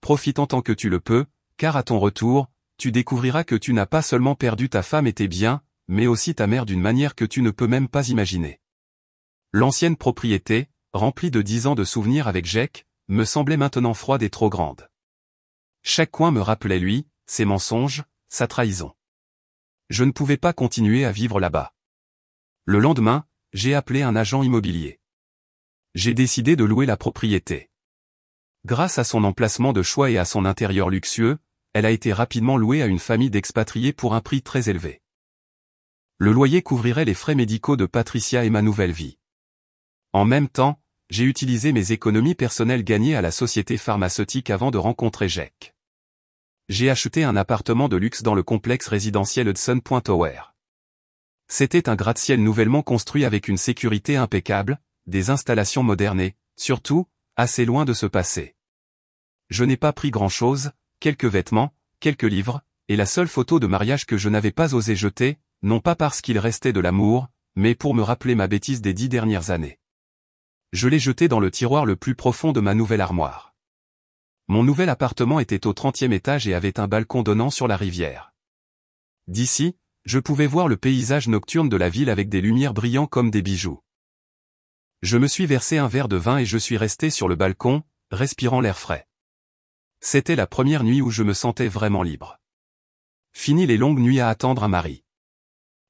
Profite en tant que tu le peux, car à ton retour, tu découvriras que tu n'as pas seulement perdu ta femme et tes biens, mais aussi ta mère d'une manière que tu ne peux même pas imaginer. L'ancienne propriété, remplie de 10 ans de souvenirs avec Jake, me semblait maintenant froide et trop grande. Chaque coin me rappelait lui, ses mensonges, sa trahison. Je ne pouvais pas continuer à vivre là-bas. Le lendemain, j'ai appelé un agent immobilier. J'ai décidé de louer la propriété. Grâce à son emplacement de choix et à son intérieur luxueux, elle a été rapidement louée à une famille d'expatriés pour un prix très élevé. Le loyer couvrirait les frais médicaux de Patricia et ma nouvelle vie. En même temps, j'ai utilisé mes économies personnelles gagnées à la société pharmaceutique avant de rencontrer Jake. J'ai acheté un appartement de luxe dans le complexe résidentiel Hudson Point Tower. C'était un gratte-ciel nouvellement construit avec une sécurité impeccable, des installations modernes et, surtout, assez loin de ce passé. Je n'ai pas pris grand-chose, quelques vêtements, quelques livres, et la seule photo de mariage que je n'avais pas osé jeter, non pas parce qu'il restait de l'amour, mais pour me rappeler ma bêtise des 10 dernières années. Je l'ai jetée dans le tiroir le plus profond de ma nouvelle armoire. Mon nouvel appartement était au 30e étage et avait un balcon donnant sur la rivière. D'ici, je pouvais voir le paysage nocturne de la ville avec des lumières brillant comme des bijoux. Je me suis versé un verre de vin et je suis resté sur le balcon, respirant l'air frais. C'était la première nuit où je me sentais vraiment libre. Fini les longues nuits à attendre un mari.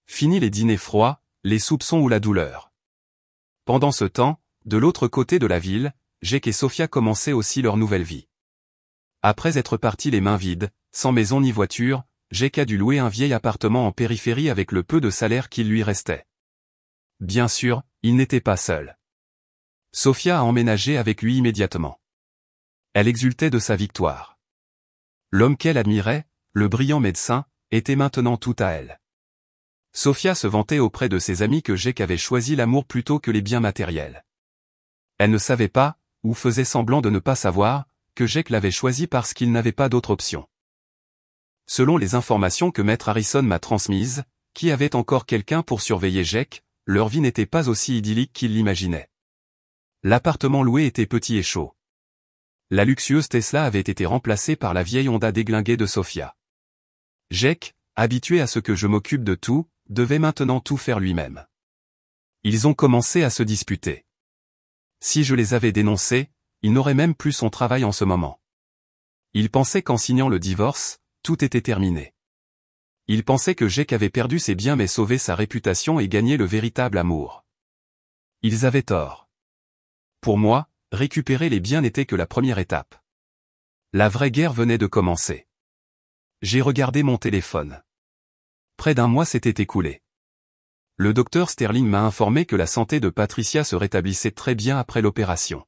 Fini les dîners froids, les soupçons ou la douleur. Pendant ce temps, de l'autre côté de la ville, Jake et Sophia commençaient aussi leur nouvelle vie. Après être partis les mains vides, sans maison ni voiture, Jake a dû louer un vieil appartement en périphérie avec le peu de salaire qu'il lui restait. Bien sûr, il n'était pas seul. Sophia a emménagé avec lui immédiatement. Elle exultait de sa victoire. L'homme qu'elle admirait, le brillant médecin, était maintenant tout à elle. Sophia se vantait auprès de ses amis que Jake avait choisi l'amour plutôt que les biens matériels. Elle ne savait pas, ou faisait semblant de ne pas savoir, que Jake l'avait choisi parce qu'il n'avait pas d'autre option. Selon les informations que Maître Harrison m'a transmises, qui avait encore quelqu'un pour surveiller Jake, leur vie n'était pas aussi idyllique qu'il l'imaginait. L'appartement loué était petit et chaud. La luxueuse Tesla avait été remplacée par la vieille Honda déglinguée de Sophia. Jake, habitué à ce que je m'occupe de tout, devait maintenant tout faire lui-même. Ils ont commencé à se disputer. Si je les avais dénoncés, il n'aurait même plus son travail en ce moment. Il pensait qu'en signant le divorce, tout était terminé. Il pensait que Jake avait perdu ses biens mais sauvé sa réputation et gagné le véritable amour. Ils avaient tort. Pour moi, récupérer les biens n'était que la première étape. La vraie guerre venait de commencer. J'ai regardé mon téléphone. Près d'un mois s'était écoulé. Le docteur Sterling m'a informé que la santé de Patricia se rétablissait très bien après l'opération.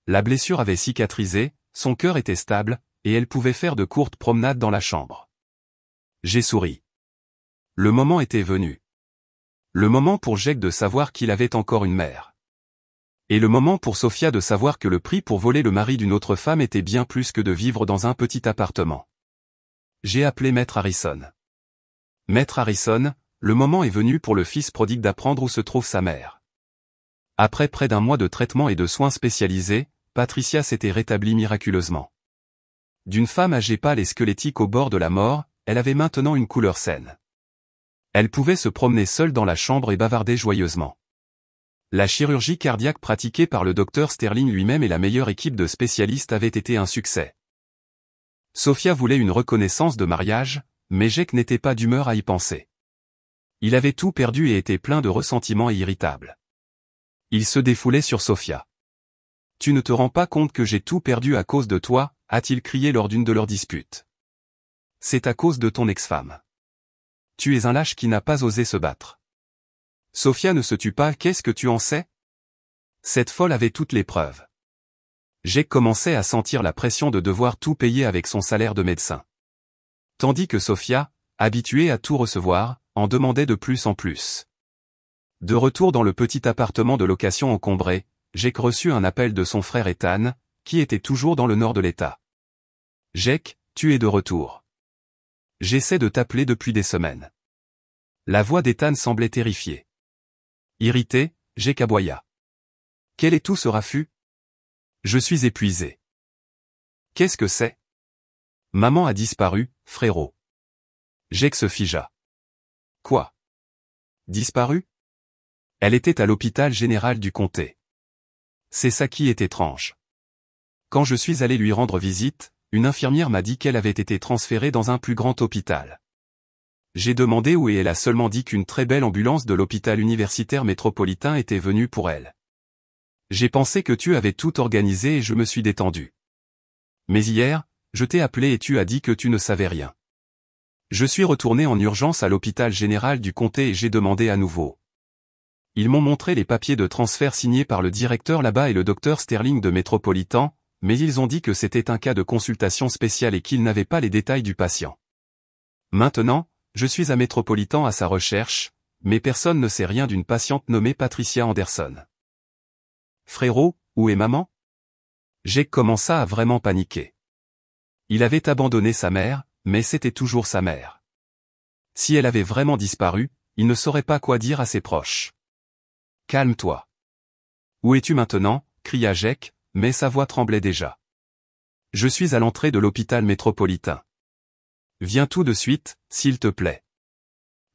La blessure avait cicatrisé, son cœur était stable, et elle pouvait faire de courtes promenades dans la chambre. J'ai souri. Le moment était venu. Le moment pour Jake de savoir qu'il avait encore une mère. Et le moment pour Sophia de savoir que le prix pour voler le mari d'une autre femme était bien plus que de vivre dans un petit appartement. J'ai appelé Maître Harrison. Maître Harrison, le moment est venu pour le fils prodigue d'apprendre où se trouve sa mère. Après près d'un mois de traitement et de soins spécialisés, Patricia s'était rétablie miraculeusement. D'une femme âgée pâle et squelettique au bord de la mort, elle avait maintenant une couleur saine. Elle pouvait se promener seule dans la chambre et bavarder joyeusement. La chirurgie cardiaque pratiquée par le docteur Sterling lui-même et la meilleure équipe de spécialistes avait été un succès. Sophia voulait une reconnaissance de mariage, mais Jake n'était pas d'humeur à y penser. Il avait tout perdu et était plein de ressentiment et irritable. Il se défoulait sur Sophia. « Tu ne te rends pas compte que j'ai tout perdu à cause de toi ?» a-t-il crié lors d'une de leurs disputes. « C'est à cause de ton ex-femme. Tu es un lâche qui n'a pas osé se battre. Sophia ne se tue pas, qu'est-ce que tu en sais ? » Cette folle avait toutes les preuves. Jake commençait à sentir la pression de devoir tout payer avec son salaire de médecin. Tandis que Sophia, habituée à tout recevoir, en demandait de plus en plus. De retour dans le petit appartement de location encombré, Jake reçut un appel de son frère Ethan, qui était toujours dans le nord de l'État. « Jake, tu es de retour. J'essaie de t'appeler depuis des semaines. » La voix d'Ethan semblait terrifiée. Irrité, Jake aboya. « Quel est tout ce raffut ? Je suis épuisé. »« Qu'est-ce que c'est ? » ?»« Maman a disparu, frérot. » Jake se figea. « Quoi ? Disparu ? Elle était à l'hôpital général du comté. C'est ça qui est étrange. Quand je suis allé lui rendre visite, une infirmière m'a dit qu'elle avait été transférée dans un plus grand hôpital. J'ai demandé où et elle a seulement dit qu'une très belle ambulance de l'hôpital universitaire métropolitain était venue pour elle. J'ai pensé que tu avais tout organisé et je me suis détendu. Mais hier, je t'ai appelé et tu as dit que tu ne savais rien. Je suis retourné en urgence à l'hôpital général du comté et j'ai demandé à nouveau. Ils m'ont montré les papiers de transfert signés par le directeur là-bas et le docteur Sterling de Métropolitan, mais ils ont dit que c'était un cas de consultation spéciale et qu'ils n'avaient pas les détails du patient. Maintenant, je suis à Métropolitan à sa recherche, mais personne ne sait rien d'une patiente nommée Patricia Anderson. Frérot, où est maman? Jake commença à vraiment paniquer. Il avait abandonné sa mère, mais c'était toujours sa mère. Si elle avait vraiment disparu, il ne saurait pas quoi dire à ses proches. Calme-toi. Où es-tu maintenant? Cria Jake, mais sa voix tremblait déjà. Je suis à l'entrée de l'hôpital métropolitain. Viens tout de suite, s'il te plaît.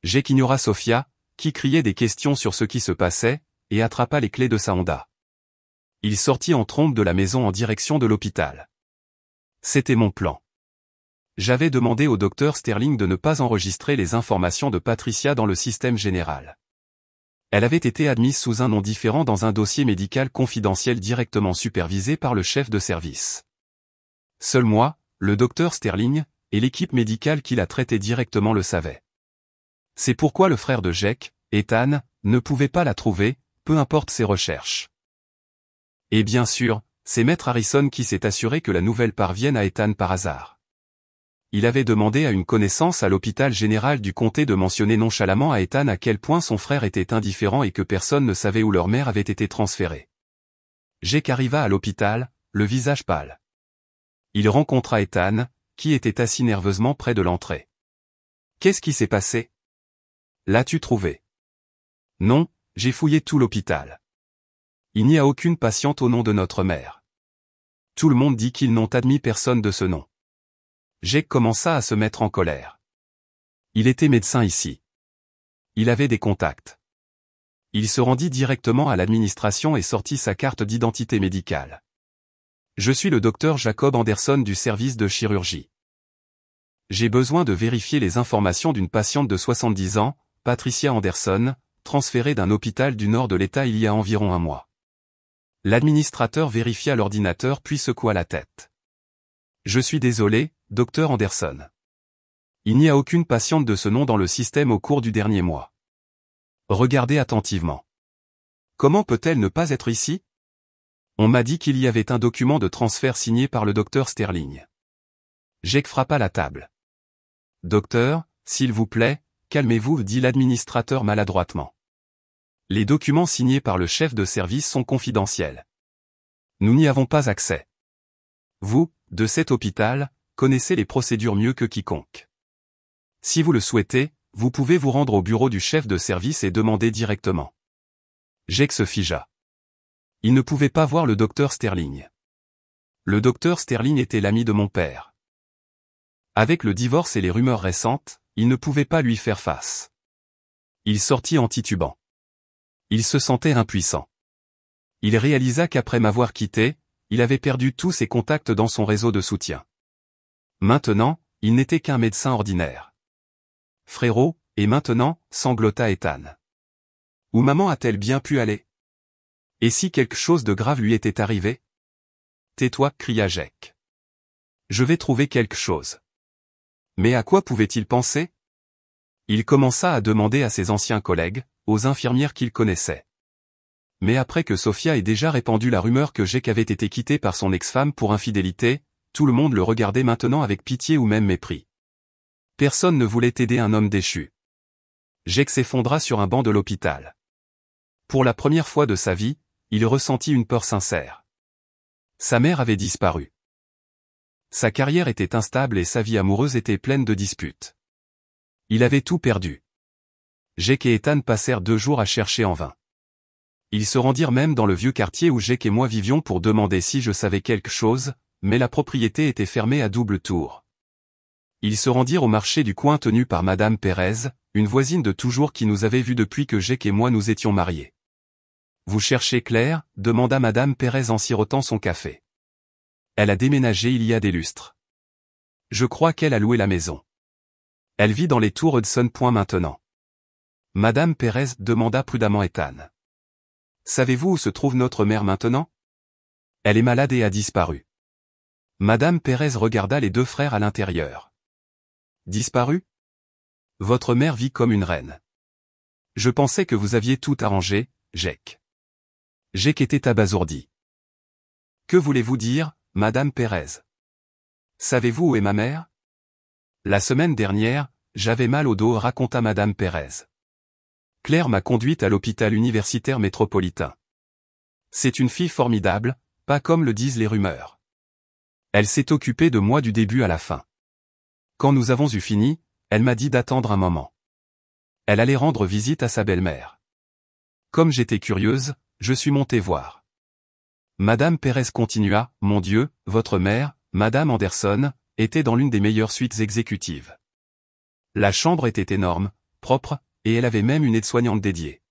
Jake ignora Sophia, qui criait des questions sur ce qui se passait, et attrapa les clés de sa Honda. Il sortit en trombe de la maison en direction de l'hôpital. C'était mon plan. J'avais demandé au docteur Sterling de ne pas enregistrer les informations de Patricia dans le système général. Elle avait été admise sous un nom différent dans un dossier médical confidentiel directement supervisé par le chef de service. Seul moi, le docteur Sterling, et l'équipe médicale qui la traitait directement le savaient. C'est pourquoi le frère de Jake, Ethan, ne pouvait pas la trouver, peu importe ses recherches. Et bien sûr, c'est Maître Harrison qui s'est assuré que la nouvelle parvienne à Ethan par hasard. Il avait demandé à une connaissance à l'hôpital général du comté de mentionner nonchalamment à Ethan à quel point son frère était indifférent et que personne ne savait où leur mère avait été transférée. Jake arriva à l'hôpital, le visage pâle. Il rencontra Ethan, qui était assis nerveusement près de l'entrée. « Qu'est-ce qui s'est passé? L'as-tu trouvé? » « Non, j'ai fouillé tout l'hôpital. Il n'y a aucune patiente au nom de notre mère. Tout le monde dit qu'ils n'ont admis personne de ce nom. » Jake commença à se mettre en colère. Il était médecin ici. Il avait des contacts. Il se rendit directement à l'administration et sortit sa carte d'identité médicale. Je suis le docteur Jacob Anderson du service de chirurgie. J'ai besoin de vérifier les informations d'une patiente de 70 ans, Patricia Anderson, transférée d'un hôpital du nord de l'État il y a environ un mois. L'administrateur vérifia l'ordinateur puis secoua la tête. Je suis désolé, docteur Anderson. Il n'y a aucune patiente de ce nom dans le système au cours du dernier mois. Regardez attentivement. Comment peut-elle ne pas être ici? On m'a dit qu'il y avait un document de transfert signé par le docteur Sterling. Jake frappa la table. Docteur, s'il vous plaît, calmez-vous, dit l'administrateur maladroitement. Les documents signés par le chef de service sont confidentiels. Nous n'y avons pas accès. Vous, de cet hôpital, connaissez les procédures mieux que quiconque. Si vous le souhaitez, vous pouvez vous rendre au bureau du chef de service et demander directement. Jake se figea. Il ne pouvait pas voir le docteur Sterling. Le docteur Sterling était l'ami de mon père. Avec le divorce et les rumeurs récentes, il ne pouvait pas lui faire face. Il sortit en titubant. Il se sentait impuissant. Il réalisa qu'après m'avoir quitté, il avait perdu tous ses contacts dans son réseau de soutien. Maintenant, il n'était qu'un médecin ordinaire. Frérot, et maintenant, sanglota Ethan. Où maman a-t-elle bien pu aller? Et si quelque chose de grave lui était arrivé? Tais-toi, cria Jake. Je vais trouver quelque chose. Mais à quoi pouvait-il penser? Il commença à demander à ses anciens collègues, aux infirmières qu'il connaissait. Mais après que Sophia ait déjà répandu la rumeur que Jake avait été quitté par son ex-femme pour infidélité, tout le monde le regardait maintenant avec pitié ou même mépris. Personne ne voulait aider un homme déchu. Jake s'effondra sur un banc de l'hôpital. Pour la première fois de sa vie, il ressentit une peur sincère. Sa mère avait disparu. Sa carrière était instable et sa vie amoureuse était pleine de disputes. Il avait tout perdu. Jake et Ethan passèrent 2 jours à chercher en vain. Ils se rendirent même dans le vieux quartier où Jake et moi vivions pour demander si je savais quelque chose, mais la propriété était fermée à double tour. Ils se rendirent au marché du coin tenu par Madame Pérez, une voisine de toujours qui nous avait vus depuis que Jake et moi nous étions mariés. « Vous cherchez Claire ?» demanda Madame Pérez en sirotant son café. Elle a déménagé il y a des lustres. Je crois qu'elle a loué la maison. Elle vit dans les tours Hudson. Maintenant. Madame Pérez demanda prudemment Ethan. Savez-vous où se trouve notre mère maintenant? Elle est malade et a disparu. Madame Pérez regarda les deux frères à l'intérieur. Disparu? Votre mère vit comme une reine. Je pensais que vous aviez tout arrangé, Jake. Jake était abasourdi. Que voulez-vous dire, Madame Pérez? Savez-vous où est ma mère? La semaine dernière, j'avais mal au dos, raconta Madame Pérez. Claire m'a conduite à l'hôpital universitaire métropolitain. C'est une fille formidable, pas comme le disent les rumeurs. Elle s'est occupée de moi du début à la fin. Quand nous avons eu fini, elle m'a dit d'attendre un moment. Elle allait rendre visite à sa belle-mère. Comme j'étais curieuse, je suis montée voir. Madame Pérez continua, mon Dieu, votre mère, Madame Anderson, était dans l'une des meilleures suites exécutives. La chambre était énorme, propre, et elle avait même une aide-soignante dédiée.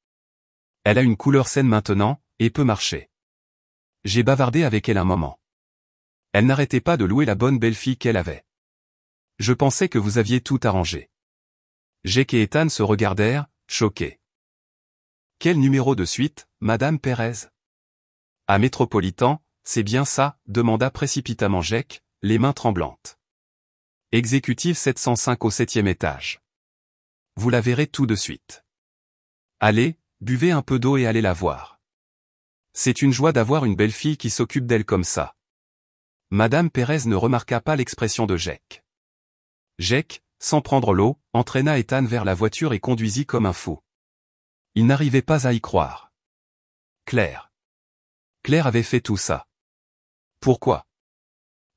Elle a une couleur saine maintenant, et peut marcher. J'ai bavardé avec elle un moment. Elle n'arrêtait pas de louer la bonne belle-fille qu'elle avait. Je pensais que vous aviez tout arrangé. Jake et Ethan se regardèrent, choqués. Quel numéro de suite, Madame Pérez? À Métropolitan, c'est bien ça, demanda précipitamment Jake, les mains tremblantes. Exécutive 705 au 7e étage. Vous la verrez tout de suite. Allez, buvez un peu d'eau et allez la voir. C'est une joie d'avoir une belle-fille qui s'occupe d'elle comme ça. Madame Pérez ne remarqua pas l'expression de Jake. Jake, sans prendre l'eau, entraîna Ethan vers la voiture et conduisit comme un fou. Il n'arrivait pas à y croire. Claire. Claire avait fait tout ça. Pourquoi?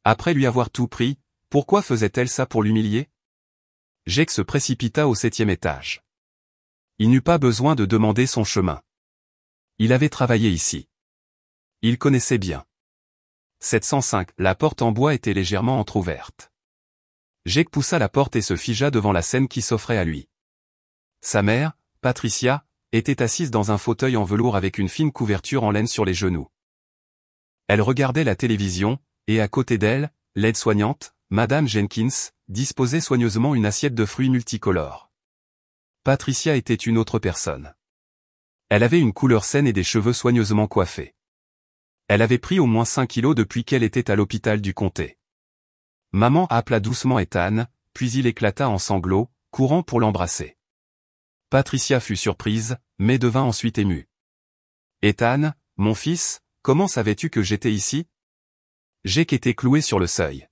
Après lui avoir tout pris, pourquoi faisait-elle ça pour l'humilier? Jake se précipita au 7e étage. Il n'eut pas besoin de demander son chemin. Il avait travaillé ici. Il connaissait bien. 705, la porte en bois était légèrement entr'ouverte. Jake poussa la porte et se figea devant la scène qui s'offrait à lui. Sa mère, Patricia, était assise dans un fauteuil en velours avec une fine couverture en laine sur les genoux. Elle regardait la télévision, et à côté d'elle, l'aide-soignante, Madame Jenkins, disposait soigneusement une assiette de fruits multicolores. Patricia était une autre personne. Elle avait une couleur saine et des cheveux soigneusement coiffés. Elle avait pris au moins 5 kilos depuis qu'elle était à l'hôpital du comté. Maman appela doucement Ethan, puis il éclata en sanglots, courant pour l'embrasser. Patricia fut surprise, mais devint ensuite émue. Ethan, mon fils, comment savais-tu que j'étais ici? Jake était cloué sur le seuil.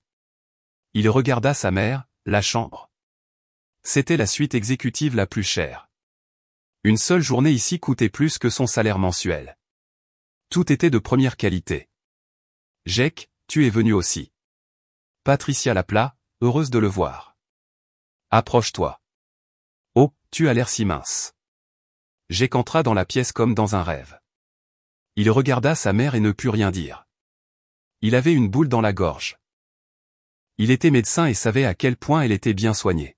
Il regarda sa mère, la chambre. C'était la suite exécutive la plus chère. Une seule journée ici coûtait plus que son salaire mensuel. Tout était de première qualité. Jake, tu es venu aussi. Patricia l'appela, heureuse de le voir. Approche-toi. Oh, tu as l'air si mince. Jake entra dans la pièce comme dans un rêve. Il regarda sa mère et ne put rien dire. Il avait une boule dans la gorge. Il était médecin et savait à quel point elle était bien soignée.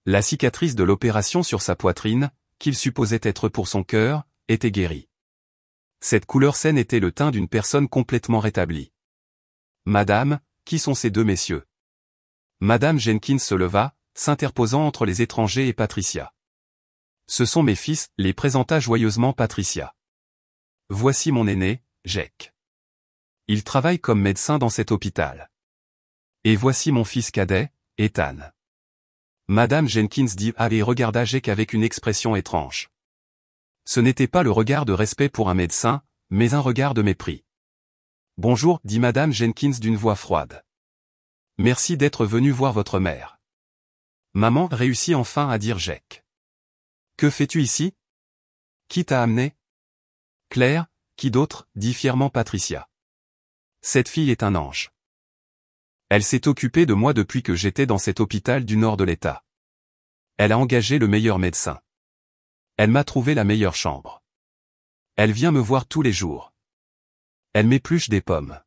La cicatrice de l'opération sur sa poitrine, qu'il supposait être pour son cœur, était guérie. Cette couleur saine était le teint d'une personne complètement rétablie. Madame, qui sont ces deux messieurs? Madame Jenkins se leva, s'interposant entre les étrangers et Patricia. Ce sont mes fils, les présenta joyeusement Patricia. Voici mon aîné, Jake. Il travaille comme médecin dans cet hôpital. Et voici mon fils cadet, Ethan. Madame Jenkins dit et regarda Jake avec une expression étrange. Ce n'était pas le regard de respect pour un médecin, mais un regard de mépris. Bonjour, dit Madame Jenkins d'une voix froide. Merci d'être venu voir votre mère. Maman réussit enfin à dire Jake. Que fais-tu ici? Qui t'a amené? Claire, qui d'autre, dit fièrement Patricia. Cette fille est un ange. Elle s'est occupée de moi depuis que j'étais dans cet hôpital du nord de l'État. Elle a engagé le meilleur médecin. Elle m'a trouvé la meilleure chambre. Elle vient me voir tous les jours. Elle m'épluche des pommes.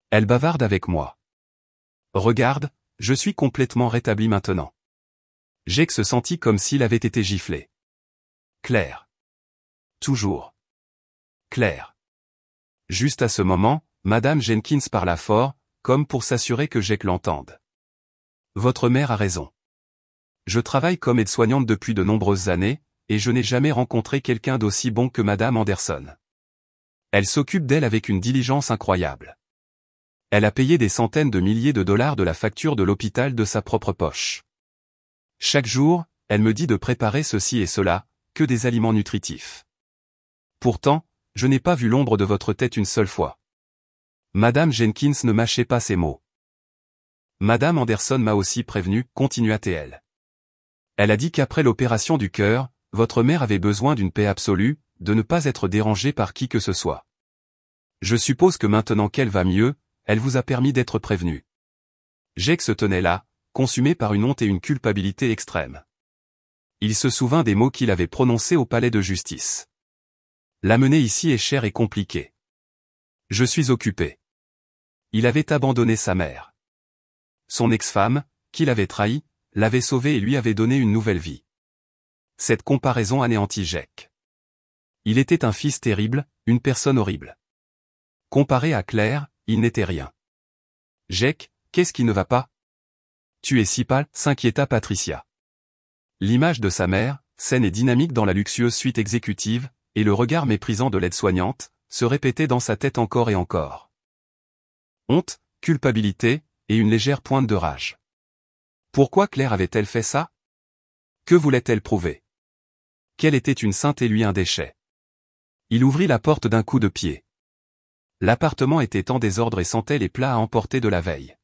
Elle bavarde avec moi. Regarde, je suis complètement rétabli maintenant. Jake se sentit comme s'il avait été giflé. Claire. Toujours. Claire. Juste à ce moment, Madame Jenkins parla fort, comme pour s'assurer que Jake l'entende. Votre mère a raison. Je travaille comme aide-soignante depuis de nombreuses années, et je n'ai jamais rencontré quelqu'un d'aussi bon que Madame Anderson. Elle s'occupe d'elle avec une diligence incroyable. Elle a payé des centaines de milliers de dollars de la facture de l'hôpital de sa propre poche. Chaque jour, elle me dit de préparer ceci et cela, que des aliments nutritifs. Pourtant, je n'ai pas vu l'ombre de votre tête une seule fois. Madame Jenkins ne mâchait pas ses mots. Madame Anderson m'a aussi prévenu, continua-t-elle. Elle a dit qu'après l'opération du cœur, votre mère avait besoin d'une paix absolue, de ne pas être dérangée par qui que ce soit. Je suppose que maintenant qu'elle va mieux, elle vous a permis d'être prévenue. Jake se tenait là, consumé par une honte et une culpabilité extrême. Il se souvint des mots qu'il avait prononcés au palais de justice. L'amener ici est cher et compliqué. Je suis occupé. Il avait abandonné sa mère. Son ex-femme, qui l'avait trahi, l'avait sauvé et lui avait donné une nouvelle vie. Cette comparaison anéantit Jake. Il était un fils terrible, une personne horrible. Comparé à Claire, il n'était rien. Jake, qu'est-ce qui ne va pas? Tu es si pâle, s'inquiéta Patricia. L'image de sa mère, saine et dynamique dans la luxueuse suite exécutive, et le regard méprisant de l'aide-soignante, se répétaient dans sa tête encore et encore. Honte, culpabilité, et une légère pointe de rage. Pourquoi Claire avait-elle fait ça? Que voulait-elle prouver? Qu'elle était une sainte et lui un déchet. Il ouvrit la porte d'un coup de pied. L'appartement était en désordre et sentait les plats à emporter de la veille.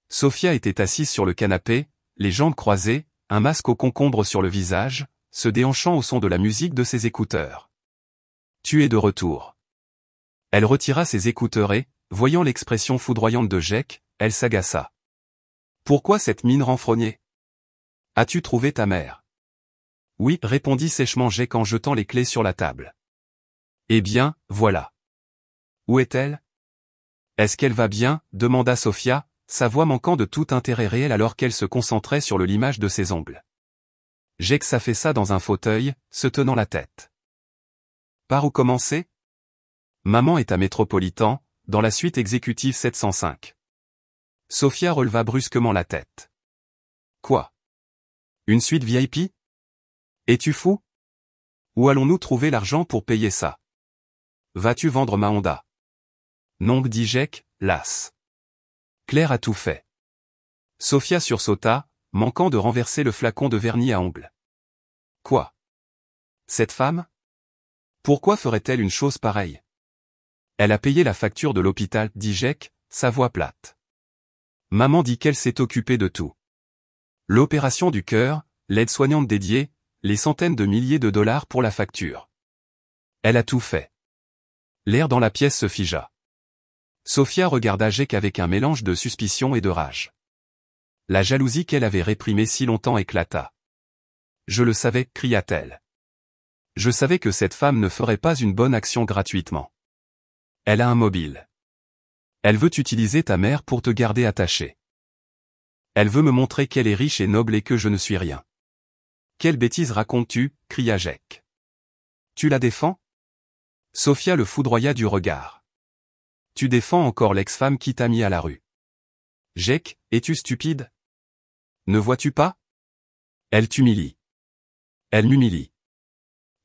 Sophia était assise sur le canapé, les jambes croisées, un masque au concombre sur le visage, se déhanchant au son de la musique de ses écouteurs. Tu es de retour. Elle retira ses écouteurs et, voyant l'expression foudroyante de Jake, elle s'agaça. Pourquoi cette mine renfrognée? As-tu trouvé ta mère? Oui, répondit sèchement Jake en jetant les clés sur la table. Eh bien, voilà. Où est-elle? Est-ce qu'elle va bien? Demanda Sophia, sa voix manquant de tout intérêt réel alors qu'elle se concentrait sur le limage de ses ongles. Jake s'affaissa dans un fauteuil, se tenant la tête. Par où commencer? Maman est à Métropolitan, dans la suite exécutive 705. Sophia releva brusquement la tête. Quoi? Une suite VIP? Es-tu fou? Où allons-nous trouver l'argent pour payer ça? Vas-tu vendre ma Honda? Non, dit Jake, las. Claire a tout fait. Sophia sursauta, manquant de renverser le flacon de vernis à ongles. Quoi? Cette femme? Pourquoi ferait-elle une chose pareille? Elle a payé la facture de l'hôpital, dit Jake, sa voix plate. Maman dit qu'elle s'est occupée de tout. L'opération du cœur, l'aide-soignante dédiée, les centaines de milliers de dollars pour la facture. Elle a tout fait. L'air dans la pièce se figea. Sophia regarda Jake avec un mélange de suspicion et de rage. La jalousie qu'elle avait réprimée si longtemps éclata. Je le savais, cria-t-elle. Je savais que cette femme ne ferait pas une bonne action gratuitement. Elle a un mobile. Elle veut utiliser ta mère pour te garder attaché. Elle veut me montrer qu'elle est riche et noble et que je ne suis rien. Quelle bêtise racontes-tu? Cria Jake. Tu la défends? Sophia le foudroya du regard. Tu défends encore l'ex-femme qui t'a mis à la rue. Jake, es-tu stupide? Ne vois-tu pas? Elle t'humilie. Elle m'humilie.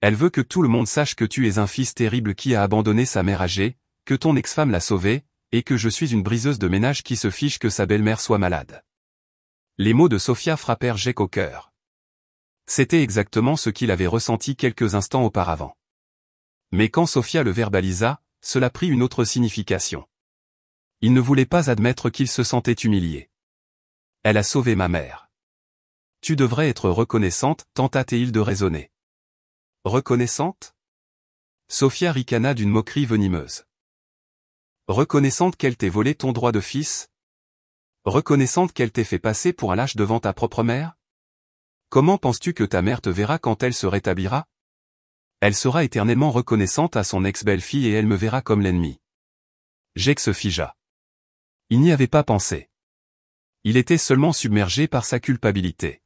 Elle veut que tout le monde sache que tu es un fils terrible qui a abandonné sa mère âgée, que ton ex-femme l'a sauvée, et que je suis une briseuse de ménage qui se fiche que sa belle-mère soit malade. Les mots de Sophia frappèrent Jake au cœur. C'était exactement ce qu'il avait ressenti quelques instants auparavant. Mais quand Sophia le verbalisa, cela prit une autre signification. Il ne voulait pas admettre qu'il se sentait humilié. Elle a sauvé ma mère. Tu devrais être reconnaissante, tenta-t-il de raisonner. Reconnaissante? Sophia ricana d'une moquerie venimeuse. Reconnaissante qu'elle t'ait volé ton droit de fils? Reconnaissante qu'elle t'ait fait passer pour un lâche devant ta propre mère? Comment penses-tu que ta mère te verra quand elle se rétablira? Elle sera éternellement reconnaissante à son ex-belle-fille et elle me verra comme l'ennemi. Jake se figea. Il n'y avait pas pensé. Il était seulement submergé par sa culpabilité.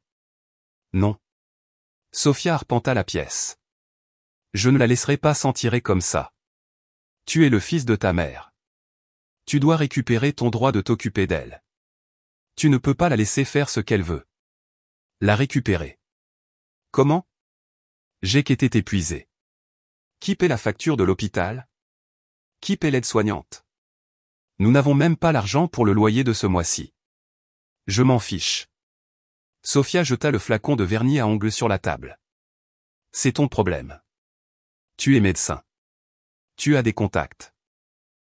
Non. Sophia arpenta la pièce. Je ne la laisserai pas s'en tirer comme ça. Tu es le fils de ta mère. Tu dois récupérer ton droit de t'occuper d'elle. Tu ne peux pas la laisser faire ce qu'elle veut. La récupérer. Comment? Jake était épuisé. Qui paie la facture de l'hôpital? Qui paie l'aide-soignante? Nous n'avons même pas l'argent pour le loyer de ce mois-ci. Je m'en fiche. Sophia jeta le flacon de vernis à ongles sur la table. C'est ton problème. Tu es médecin. Tu as des contacts.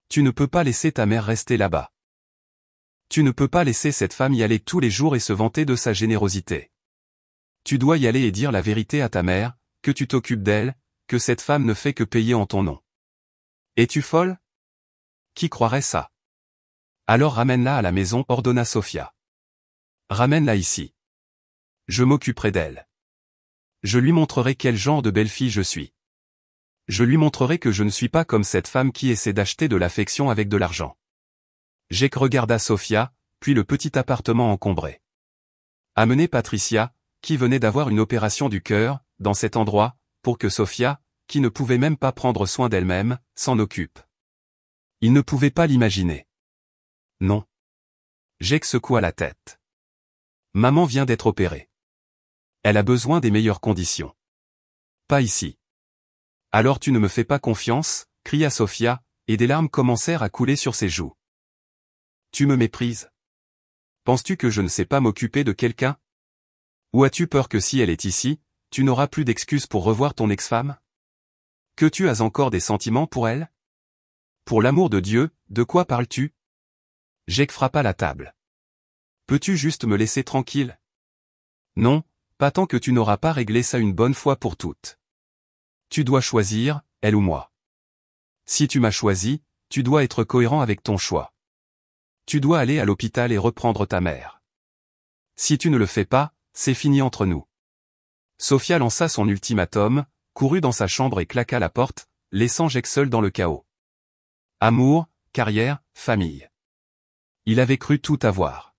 Tu ne peux pas laisser ta mère rester là-bas. Tu ne peux pas laisser cette femme y aller tous les jours et se vanter de sa générosité. Tu dois y aller et dire la vérité à ta mère, que tu t'occupes d'elle, que cette femme ne fait que payer en ton nom. Es-tu folle? Qui croirait ça? Alors ramène-la à la maison, ordonna Sophia. Ramène-la ici. Je m'occuperai d'elle. Je lui montrerai quel genre de belle-fille je suis. Je lui montrerai que je ne suis pas comme cette femme qui essaie d'acheter de l'affection avec de l'argent. Jake regarda Sophia, puis le petit appartement encombré. Amenez Patricia, qui venait d'avoir une opération du cœur, dans cet endroit, pour que Sophia, qui ne pouvait même pas prendre soin d'elle-même, s'en occupe. Il ne pouvait pas l'imaginer. Non. Jake secoua la tête. Maman vient d'être opérée. Elle a besoin des meilleures conditions. Pas ici. Alors tu ne me fais pas confiance, cria Sophia, et des larmes commencèrent à couler sur ses joues. Tu me méprises? Penses-tu que je ne sais pas m'occuper de quelqu'un? Ou as-tu peur que si elle est ici, tu n'auras plus d'excuses pour revoir ton ex-femme? Que tu as encore des sentiments pour elle? Pour l'amour de Dieu, de quoi parles-tu? Jake frappa la table. Peux-tu juste me laisser tranquille? Non, pas tant que tu n'auras pas réglé ça une bonne fois pour toutes. Tu dois choisir, elle ou moi. Si tu m'as choisi, tu dois être cohérent avec ton choix. Tu dois aller à l'hôpital et reprendre ta mère. Si tu ne le fais pas, c'est fini entre nous. Sophia lança son ultimatum, courut dans sa chambre et claqua la porte, laissant Jake seul dans le chaos. Amour, carrière, famille. Il avait cru tout avoir.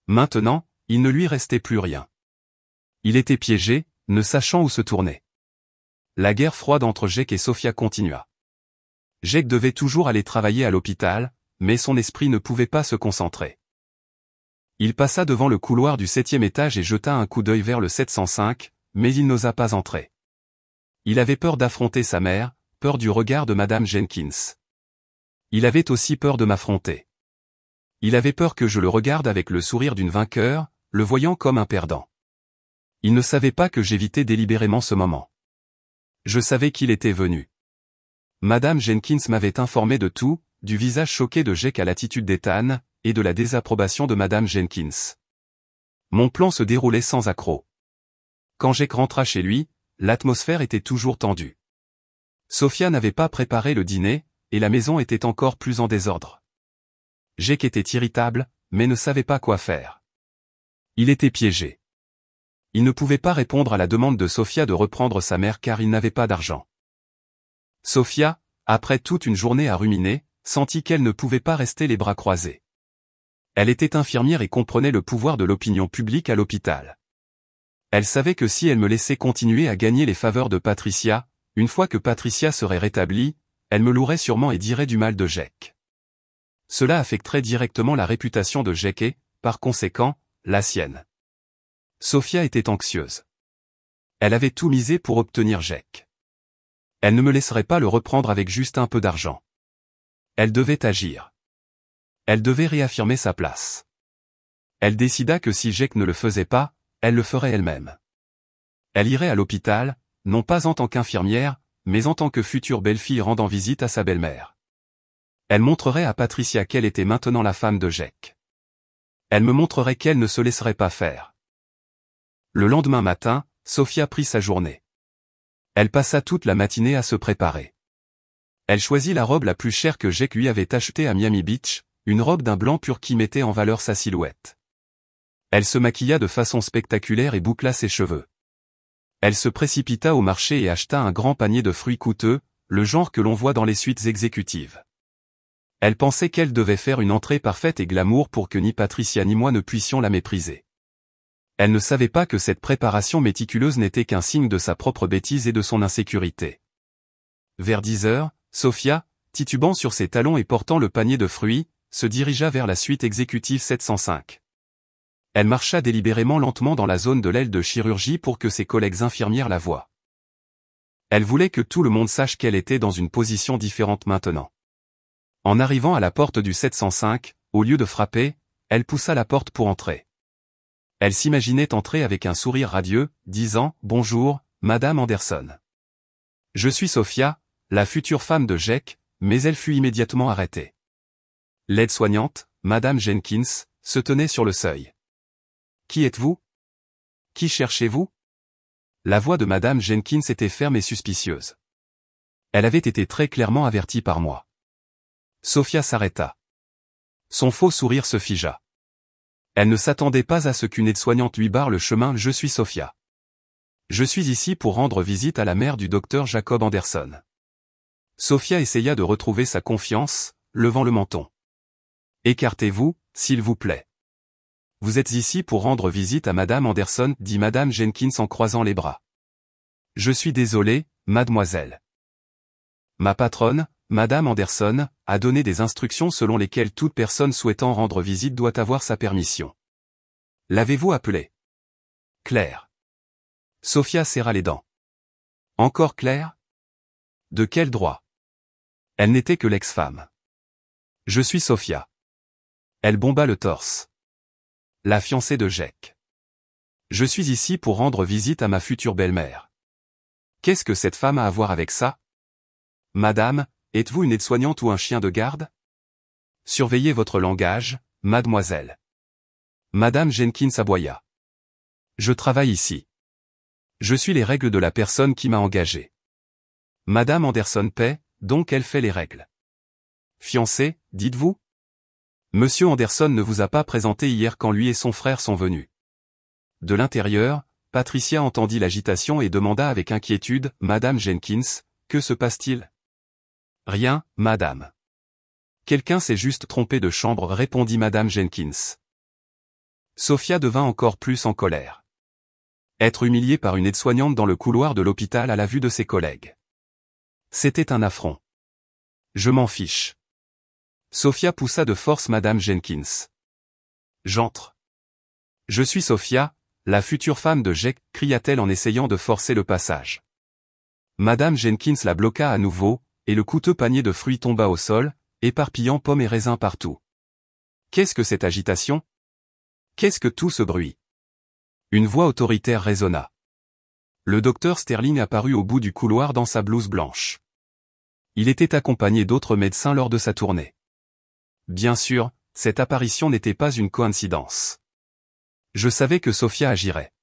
Maintenant, il ne lui restait plus rien. Il était piégé, ne sachant où se tourner. La guerre froide entre Jake et Sophia continua. Jake devait toujours aller travailler à l'hôpital, mais son esprit ne pouvait pas se concentrer. Il passa devant le couloir du 7e étage et jeta un coup d'œil vers le 705, mais il n'osa pas entrer. Il avait peur d'affronter sa mère, peur du regard de Madame Jenkins. Il avait aussi peur de m'affronter. Il avait peur que je le regarde avec le sourire d'une vainqueur, le voyant comme un perdant. Il ne savait pas que j'évitais délibérément ce moment. Je savais qu'il était venu. Madame Jenkins m'avait informé de tout, du visage choqué de Jake à l'attitude d'Ethan, et de la désapprobation de Madame Jenkins. Mon plan se déroulait sans accroc. Quand Jake rentra chez lui, l'atmosphère était toujours tendue. Sophia n'avait pas préparé le dîner, et la maison était encore plus en désordre. Jake était irritable, mais ne savait pas quoi faire. Il était piégé. Il ne pouvait pas répondre à la demande de Sophia de reprendre sa mère car il n'avait pas d'argent. Sophia, après toute une journée à ruminer, sentit qu'elle ne pouvait pas rester les bras croisés. Elle était infirmière et comprenait le pouvoir de l'opinion publique à l'hôpital. Elle savait que si elle me laissait continuer à gagner les faveurs de Patricia, une fois que Patricia serait rétablie, elle me louerait sûrement et dirait du mal de Jake. Cela affecterait directement la réputation de Jake et, par conséquent, la sienne. Sophia était anxieuse. Elle avait tout misé pour obtenir Jake. Elle ne me laisserait pas le reprendre avec juste un peu d'argent. Elle devait agir. Elle devait réaffirmer sa place. Elle décida que si Jake ne le faisait pas, elle le ferait elle-même. Elle irait à l'hôpital, non pas en tant qu'infirmière, mais en tant que future belle-fille rendant visite à sa belle-mère. Elle montrerait à Patricia qu'elle était maintenant la femme de Jake. Elle me montrerait qu'elle ne se laisserait pas faire. Le lendemain matin, Sophia prit sa journée. Elle passa toute la matinée à se préparer. Elle choisit la robe la plus chère que Jake lui avait achetée à Miami Beach, une robe d'un blanc pur qui mettait en valeur sa silhouette. Elle se maquilla de façon spectaculaire et boucla ses cheveux. Elle se précipita au marché et acheta un grand panier de fruits coûteux, le genre que l'on voit dans les suites exécutives. Elle pensait qu'elle devait faire une entrée parfaite et glamour pour que ni Patricia ni moi ne puissions la mépriser. Elle ne savait pas que cette préparation méticuleuse n'était qu'un signe de sa propre bêtise et de son insécurité. Vers 10 heures, Sophia, titubant sur ses talons et portant le panier de fruits, se dirigea vers la suite exécutive 705. Elle marcha délibérément lentement dans la zone de l'aile de chirurgie pour que ses collègues infirmières la voient. Elle voulait que tout le monde sache qu'elle était dans une position différente maintenant. En arrivant à la porte du 705, au lieu de frapper, elle poussa la porte pour entrer. Elle s'imaginait entrer avec un sourire radieux, disant « Bonjour, Madame Anderson. Je suis Sophia, la future femme de Jake », mais elle fut immédiatement arrêtée. L'aide-soignante, Madame Jenkins, se tenait sur le seuil. « Qui êtes-vous? Qui cherchez-vous » La voix de Madame Jenkins était ferme et suspicieuse. Elle avait été très clairement avertie par moi. Sophia s'arrêta. Son faux sourire se figea. Elle ne s'attendait pas à ce qu'une aide-soignante lui barre le chemin. « Je suis Sophia. Je suis ici pour rendre visite à la mère du docteur Jacob Anderson. » Sophia essaya de retrouver sa confiance, levant le menton. « Écartez-vous, s'il vous plaît. Vous êtes ici pour rendre visite à Madame Anderson, » dit Madame Jenkins en croisant les bras. « Je suis désolée, mademoiselle. Ma patronne, Madame Anderson, a donné des instructions selon lesquelles toute personne souhaitant rendre visite doit avoir sa permission. L'avez-vous appelée? Claire. » Sophia serra les dents. « Encore Claire? De quel droit? Elle n'était que l'ex-femme. »« Je suis Sophia. » Elle bomba le torse. « La fiancée de Jake. Je suis ici pour rendre visite à ma future belle-mère. » Qu'est-ce que cette femme a à voir avec ça? Madame, êtes-vous une aide-soignante ou un chien de garde? Surveillez votre langage, mademoiselle. Madame Jenkins aboya. Je travaille ici. Je suis les règles de la personne qui m'a engagé. Madame Anderson paie, donc elle fait les règles. Fiancé, dites-vous? Monsieur Anderson ne vous a pas présenté hier quand lui et son frère sont venus. De l'intérieur, Patricia entendit l'agitation et demanda avec inquiétude, Madame Jenkins, que se passe-t-il? Rien, madame. Quelqu'un s'est juste trompé de chambre, répondit Madame Jenkins. Sophia devint encore plus en colère. Être humiliée par une aide-soignante dans le couloir de l'hôpital à la vue de ses collègues. C'était un affront. Je m'en fiche. Sophia poussa de force Madame Jenkins. J'entre. Je suis Sophia, la future femme de Jake, cria-t-elle en essayant de forcer le passage. Madame Jenkins la bloqua à nouveau, et le coûteux panier de fruits tomba au sol, éparpillant pommes et raisins partout. Qu'est-ce que cette agitation? Qu'est-ce que tout ce bruit? Une voix autoritaire résonna. Le docteur Sterling apparut au bout du couloir dans sa blouse blanche. Il était accompagné d'autres médecins lors de sa tournée. Bien sûr, cette apparition n'était pas une coïncidence. Je savais que Sophia agirait.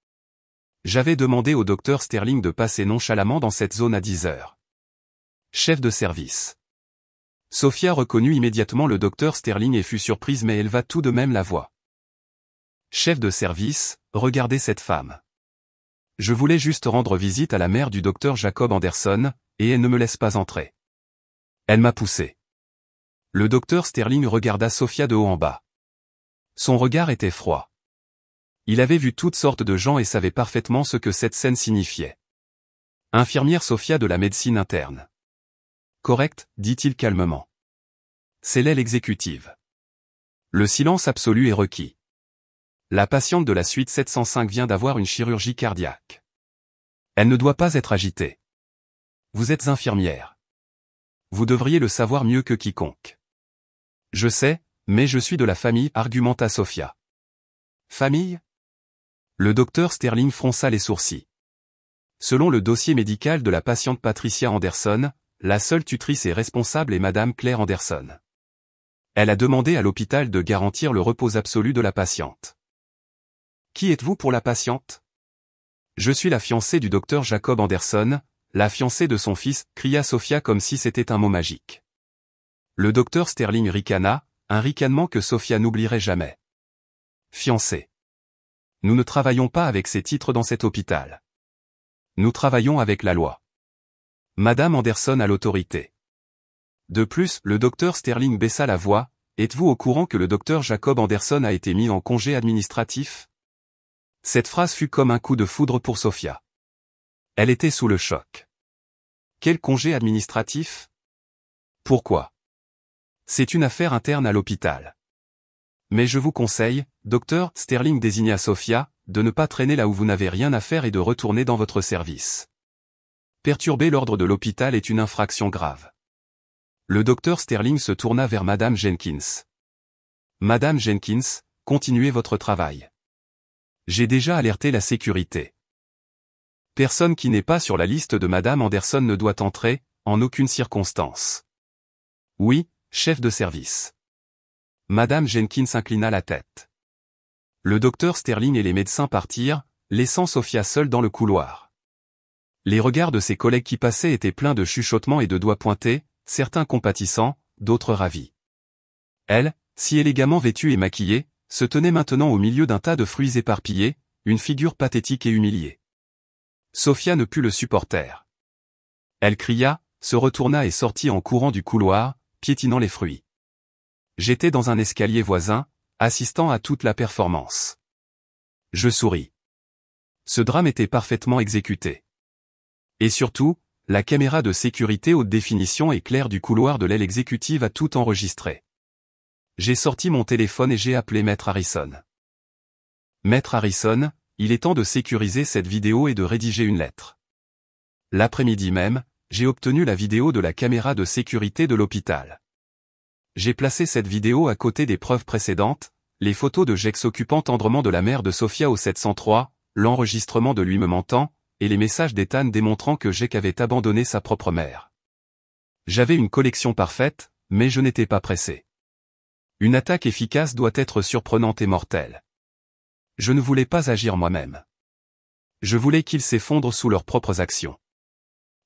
J'avais demandé au docteur Sterling de passer nonchalamment dans cette zone à 10 heures. Chef de service. Sophia reconnut immédiatement le docteur Sterling et fut surprise, mais éleva tout de même la voix. Chef de service, regardez cette femme. Je voulais juste rendre visite à la mère du docteur Jacob Anderson, et elle ne me laisse pas entrer. Elle m'a poussé. Le docteur Sterling regarda Sophia de haut en bas. Son regard était froid. Il avait vu toutes sortes de gens et savait parfaitement ce que cette scène signifiait. Infirmière Sophia de la médecine interne. Correct, dit-il calmement. C'est l'aile exécutive. Le silence absolu est requis. La patiente de la suite 705 vient d'avoir une chirurgie cardiaque. Elle ne doit pas être agitée. Vous êtes infirmière. Vous devriez le savoir mieux que quiconque. Je sais, mais je suis de la famille, argumenta Sophia. Famille? Le docteur Sterling fronça les sourcils. Selon le dossier médical de la patiente Patricia Anderson, la seule tutrice et responsable est Madame Claire Anderson. Elle a demandé à l'hôpital de garantir le repos absolu de la patiente. Qui êtes-vous pour la patiente? Je suis la fiancée du docteur Jacob Anderson, la fiancée de son fils, cria Sophia comme si c'était un mot magique. Le docteur Sterling ricana, un ricanement que Sophia n'oublierait jamais. Fiancée. Nous ne travaillons pas avec ces titres dans cet hôpital. Nous travaillons avec la loi. Madame Anderson a l'autorité. De plus, le docteur Sterling baissa la voix, êtes-vous au courant que le docteur Jacob Anderson a été mis en congé administratif? Cette phrase fut comme un coup de foudre pour Sophia. Elle était sous le choc. Quel congé administratif? Pourquoi? C'est une affaire interne à l'hôpital. Mais je vous conseille, docteur Sterling désigna Sophia, de ne pas traîner là où vous n'avez rien à faire et de retourner dans votre service. Perturber l'ordre de l'hôpital est une infraction grave. Le docteur Sterling se tourna vers Madame Jenkins. Madame Jenkins, continuez votre travail. J'ai déjà alerté la sécurité. Personne qui n'est pas sur la liste de Madame Anderson ne doit entrer, en aucune circonstance. Oui, chef de service. Madame Jenkins inclina la tête. Le docteur Sterling et les médecins partirent, laissant Sophia seule dans le couloir. Les regards de ses collègues qui passaient étaient pleins de chuchotements et de doigts pointés, certains compatissants, d'autres ravis. Elle, si élégamment vêtue et maquillée, se tenait maintenant au milieu d'un tas de fruits éparpillés, une figure pathétique et humiliée. Sophia ne put le supporter. Elle cria, se retourna et sortit en courant du couloir, piétinant les fruits. J'étais dans un escalier voisin, assistant à toute la performance. Je souris. Ce drame était parfaitement exécuté. Et surtout, la caméra de sécurité haute définition et claire du couloir de l'aile exécutive a tout enregistré. J'ai sorti mon téléphone et j'ai appelé Maître Harrison. Maître Harrison, il est temps de sécuriser cette vidéo et de rédiger une lettre. L'après-midi même, j'ai obtenu la vidéo de la caméra de sécurité de l'hôpital. J'ai placé cette vidéo à côté des preuves précédentes, les photos de Jake s'occupant tendrement de la mère de Sophia au 703, l'enregistrement de lui me mentant, et les messages d'Ethan démontrant que Jake avait abandonné sa propre mère. J'avais une collection parfaite, mais je n'étais pas pressé. Une attaque efficace doit être surprenante et mortelle. Je ne voulais pas agir moi-même. Je voulais qu'ils s'effondrent sous leurs propres actions.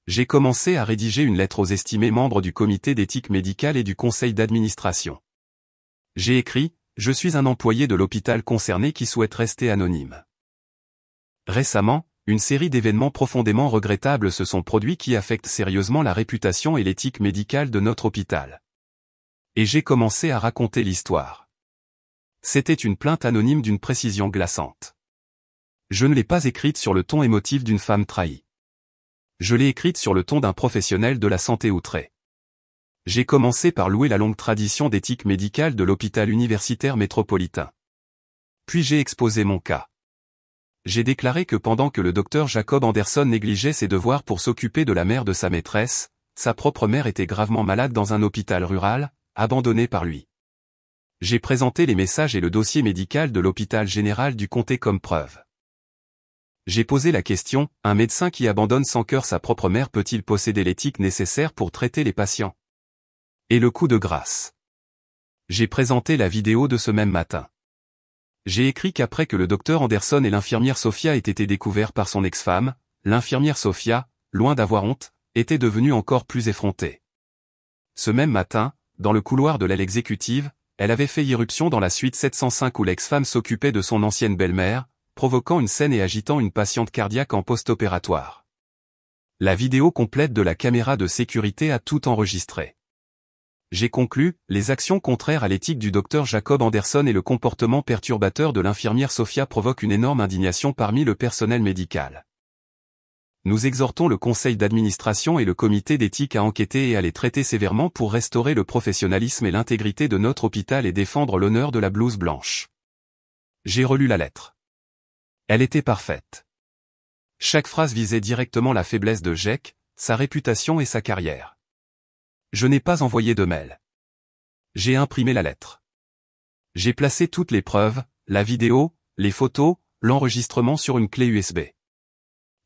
J'ai commencé à rédiger une lettre aux estimés membres du comité d'éthique médicale et du conseil d'administration. J'ai écrit, je suis un employé de l'hôpital concerné qui souhaite rester anonyme. Récemment, une série d'événements profondément regrettables se sont produits qui affectent sérieusement la réputation et l'éthique médicale de notre hôpital. Et j'ai commencé à raconter l'histoire. C'était une plainte anonyme d'une précision glaçante. Je ne l'ai pas écrite sur le ton émotif d'une femme trahie. Je l'ai écrite sur le ton d'un professionnel de la santé outré. J'ai commencé par louer la longue tradition d'éthique médicale de l'hôpital universitaire métropolitain. Puis j'ai exposé mon cas. J'ai déclaré que pendant que le docteur Jacob Anderson négligeait ses devoirs pour s'occuper de la mère de sa maîtresse, sa propre mère était gravement malade dans un hôpital rural, abandonné par lui. J'ai présenté les messages et le dossier médical de l'hôpital général du comté comme preuve. J'ai posé la question, un médecin qui abandonne sans cœur sa propre mère peut-il posséder l'éthique nécessaire pour traiter les patients? Et le coup de grâce. J'ai présenté la vidéo de ce même matin. J'ai écrit qu'après que le docteur Anderson et l'infirmière Sophia aient été découverts par son ex-femme, l'infirmière Sophia, loin d'avoir honte, était devenue encore plus effrontée. Ce même matin, dans le couloir de l'aile exécutive, elle avait fait irruption dans la suite 705 où l'ex-femme s'occupait de son ancienne belle-mère, provoquant une scène et agitant une patiente cardiaque en post-opératoire. La vidéo complète de la caméra de sécurité a tout enregistré. J'ai conclu, les actions contraires à l'éthique du docteur Jacob Anderson et le comportement perturbateur de l'infirmière Sophia provoquent une énorme indignation parmi le personnel médical. Nous exhortons le conseil d'administration et le comité d'éthique à enquêter et à les traiter sévèrement pour restaurer le professionnalisme et l'intégrité de notre hôpital et défendre l'honneur de la blouse blanche. J'ai relu la lettre. Elle était parfaite. Chaque phrase visait directement la faiblesse de Jake, sa réputation et sa carrière. Je n'ai pas envoyé de mail. J'ai imprimé la lettre. J'ai placé toutes les preuves, la vidéo, les photos, l'enregistrement sur une clé USB.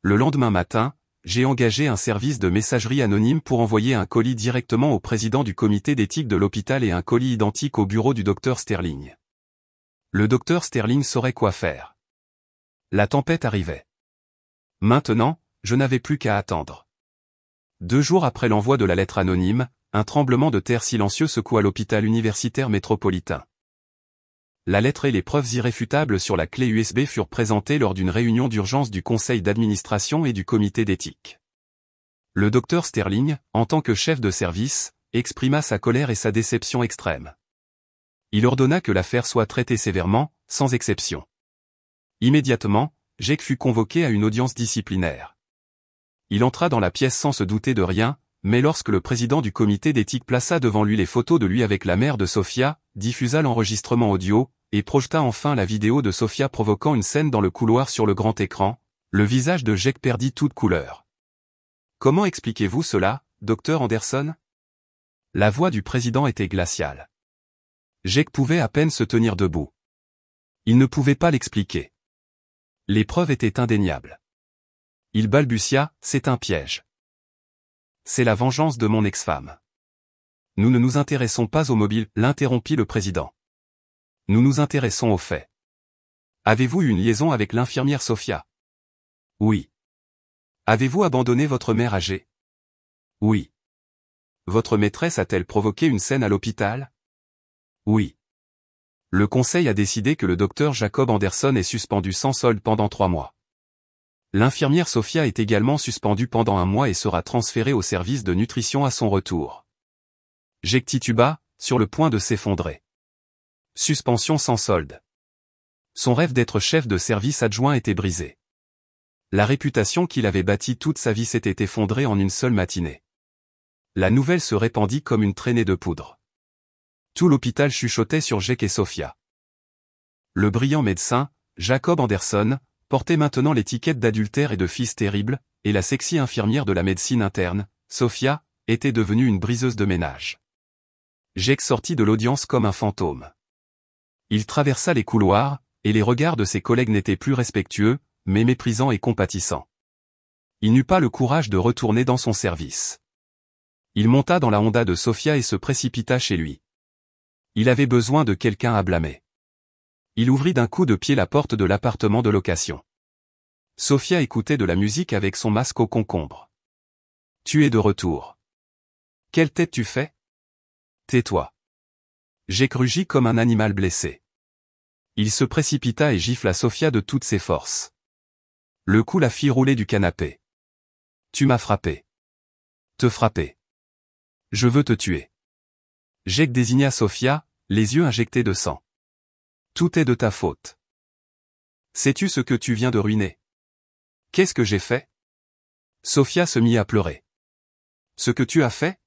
Le lendemain matin, j'ai engagé un service de messagerie anonyme pour envoyer un colis directement au président du comité d'éthique de l'hôpital et un colis identique au bureau du docteur Sterling. Le docteur Sterling saurait quoi faire. La tempête arrivait. Maintenant, je n'avais plus qu'à attendre. 2 jours après l'envoi de la lettre anonyme, un tremblement de terre silencieux secoua l'hôpital universitaire métropolitain. La lettre et les preuves irréfutables sur la clé USB furent présentées lors d'une réunion d'urgence du conseil d'administration et du comité d'éthique. Le docteur Sterling, en tant que chef de service, exprima sa colère et sa déception extrême. Il ordonna que l'affaire soit traitée sévèrement, sans exception. Immédiatement, Jake fut convoqué à une audience disciplinaire. Il entra dans la pièce sans se douter de rien, mais lorsque le président du comité d'éthique plaça devant lui les photos de lui avec la mère de Sofia, diffusa l'enregistrement audio, et projeta enfin la vidéo de Sofia provoquant une scène dans le couloir sur le grand écran, le visage de Jake perdit toute couleur. « Comment expliquez-vous cela, docteur Anderson ?» La voix du président était glaciale. Jake pouvait à peine se tenir debout. Il ne pouvait pas l'expliquer. Les preuves étaient indéniables. Il balbutia, « C'est un piège. C'est la vengeance de mon ex-femme. » « Nous ne nous intéressons pas aux mobiles, » l'interrompit le président. « Nous nous intéressons aux faits. Avez-vous eu une liaison avec l'infirmière Sofia? » « Oui. » « Avez-vous abandonné votre mère âgée? » « Oui. » « Votre maîtresse a-t-elle provoqué une scène à l'hôpital? » « Oui. » Le conseil a décidé que le docteur Jacob Anderson est suspendu sans solde pendant 3 mois. L'infirmière Sofia est également suspendue pendant 1 mois et sera transférée au service de nutrition à son retour. Jake tituba, sur le point de s'effondrer. Suspension sans solde. Son rêve d'être chef de service adjoint était brisé. La réputation qu'il avait bâtie toute sa vie s'était effondrée en une seule matinée. La nouvelle se répandit comme une traînée de poudre. Tout l'hôpital chuchotait sur Jake et Sofia. Le brillant médecin, Jacob Anderson, portait maintenant l'étiquette d'adultère et de fils terrible, et la sexy infirmière de la médecine interne, Sofia, était devenue une briseuse de ménage. Jake sortit de l'audience comme un fantôme. Il traversa les couloirs, et les regards de ses collègues n'étaient plus respectueux, mais méprisants et compatissants. Il n'eut pas le courage de retourner dans son service. Il monta dans la Honda de Sofia et se précipita chez lui. Il avait besoin de quelqu'un à blâmer. Il ouvrit d'un coup de pied la porte de l'appartement de location. Sofia écoutait de la musique avec son masque au concombre. « Tu es de retour. Quelle tête tu fais? Tais-toi. » Jake rugit comme un animal blessé. Il se précipita et gifla Sofia de toutes ses forces. Le coup la fit rouler du canapé. « Tu m'as frappé. Te frapper. Je veux te tuer. » Jake désigna Sofia, les yeux injectés de sang. « Tout est de ta faute. Sais-tu ce que tu viens de ruiner? Qu'est-ce que j'ai fait? » Sofia se mit à pleurer. « Ce que tu as fait?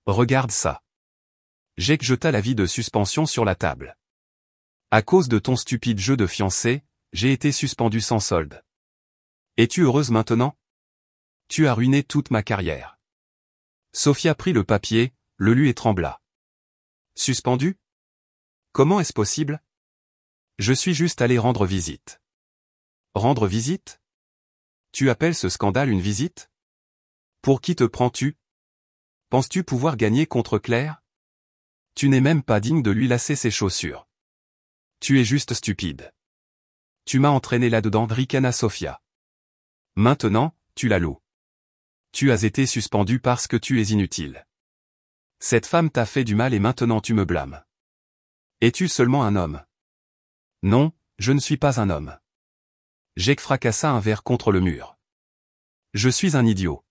Regarde ça. » Jake jeta l'avis de suspension sur la table. « À cause de ton stupide jeu de fiancé, j'ai été suspendu sans solde. Es-tu heureuse maintenant? Tu as ruiné toute ma carrière. » Sofia prit le papier, le lut et trembla. « Suspendu? Comment est-ce possible? Je suis juste allé rendre visite. » « Rendre visite? Tu appelles ce scandale une visite? Pour qui te prends-tu? Penses-tu pouvoir gagner contre Claire? Tu n'es même pas digne de lui lasser ses chaussures. Tu es juste stupide. Tu m'as entraîné là-dedans, ricana Sofia. Maintenant, tu la loues. Tu as été suspendu parce que tu es inutile. Cette femme t'a fait du mal et maintenant tu me blâmes. Es-tu seulement un homme? Non, je ne suis pas un homme. Jake fracassa un verre contre le mur. Je suis un idiot.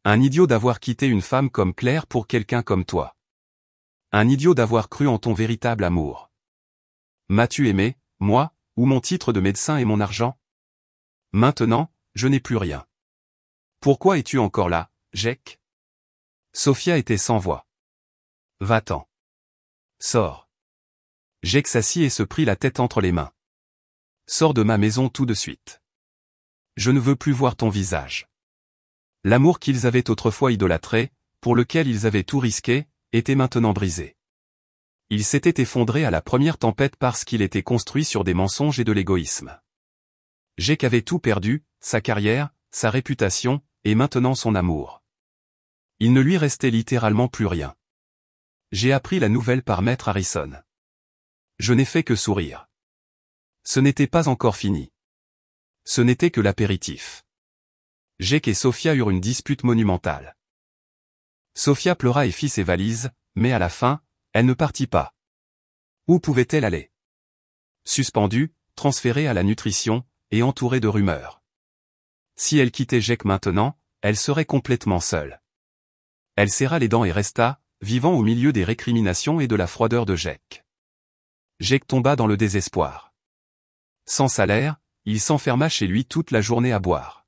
Un idiot d'avoir quitté une femme comme Claire pour quelqu'un comme toi. Un idiot d'avoir cru en ton véritable amour. M'as-tu aimé, moi, ou mon titre de médecin et mon argent? Maintenant, je n'ai plus rien. Pourquoi es-tu encore là, Jake? Sofia était sans voix. Va-t'en. Sors. Jake s'assit et se prit la tête entre les mains. Sors de ma maison tout de suite. Je ne veux plus voir ton visage. L'amour qu'ils avaient autrefois idolâtré, pour lequel ils avaient tout risqué, était maintenant brisé. Il s'était effondré à la première tempête parce qu'il était construit sur des mensonges et de l'égoïsme. Jake avait tout perdu, sa carrière, sa réputation, et maintenant son amour. Il ne lui restait littéralement plus rien. J'ai appris la nouvelle par Maître Harrison. Je n'ai fait que sourire. Ce n'était pas encore fini. Ce n'était que l'apéritif. Jake et Sofia eurent une dispute monumentale. Sofia pleura et fit ses valises, mais à la fin, elle ne partit pas. Où pouvait-elle aller? Suspendue, transférée à la nutrition, et entourée de rumeurs. Si elle quittait Jake maintenant, elle serait complètement seule. Elle serra les dents et resta, vivant au milieu des récriminations et de la froideur de Jake. Jake tomba dans le désespoir. Sans salaire, il s'enferma chez lui toute la journée à boire.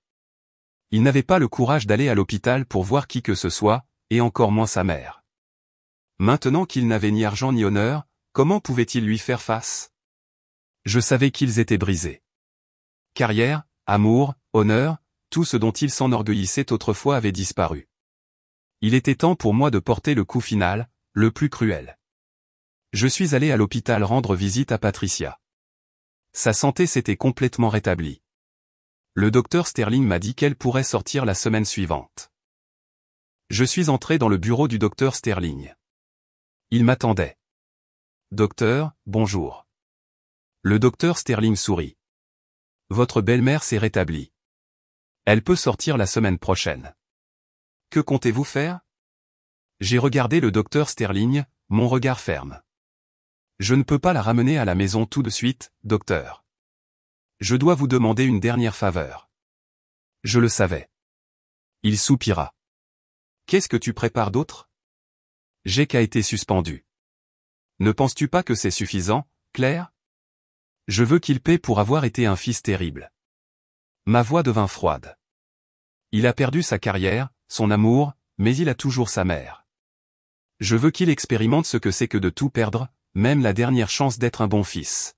Il n'avait pas le courage d'aller à l'hôpital pour voir qui que ce soit, et encore moins sa mère. Maintenant qu'il n'avait ni argent ni honneur, comment pouvait-il lui faire face? Je savais qu'ils étaient brisés. Carrière, amour, honneur, tout ce dont il s'enorgueillissait autrefois avait disparu. Il était temps pour moi de porter le coup final, le plus cruel. Je suis allé à l'hôpital rendre visite à Patricia. Sa santé s'était complètement rétablie. Le docteur Sterling m'a dit qu'elle pourrait sortir la semaine suivante. Je suis entré dans le bureau du docteur Sterling. Il m'attendait. Docteur, bonjour. Le docteur Sterling sourit. Votre belle-mère s'est rétablie. Elle peut sortir la semaine prochaine. Que comptez-vous faire? J'ai regardé le docteur Sterling, mon regard ferme. Je ne peux pas la ramener à la maison tout de suite, docteur. Je dois vous demander une dernière faveur. Je le savais. Il soupira. Qu'est-ce que tu prépares d'autre? Jake a été suspendu. Ne penses-tu pas que c'est suffisant, Claire? Je veux qu'il paie pour avoir été un fils terrible. Ma voix devint froide. Il a perdu sa carrière, son amour, mais il a toujours sa mère. Je veux qu'il expérimente ce que c'est que de tout perdre, même la dernière chance d'être un bon fils.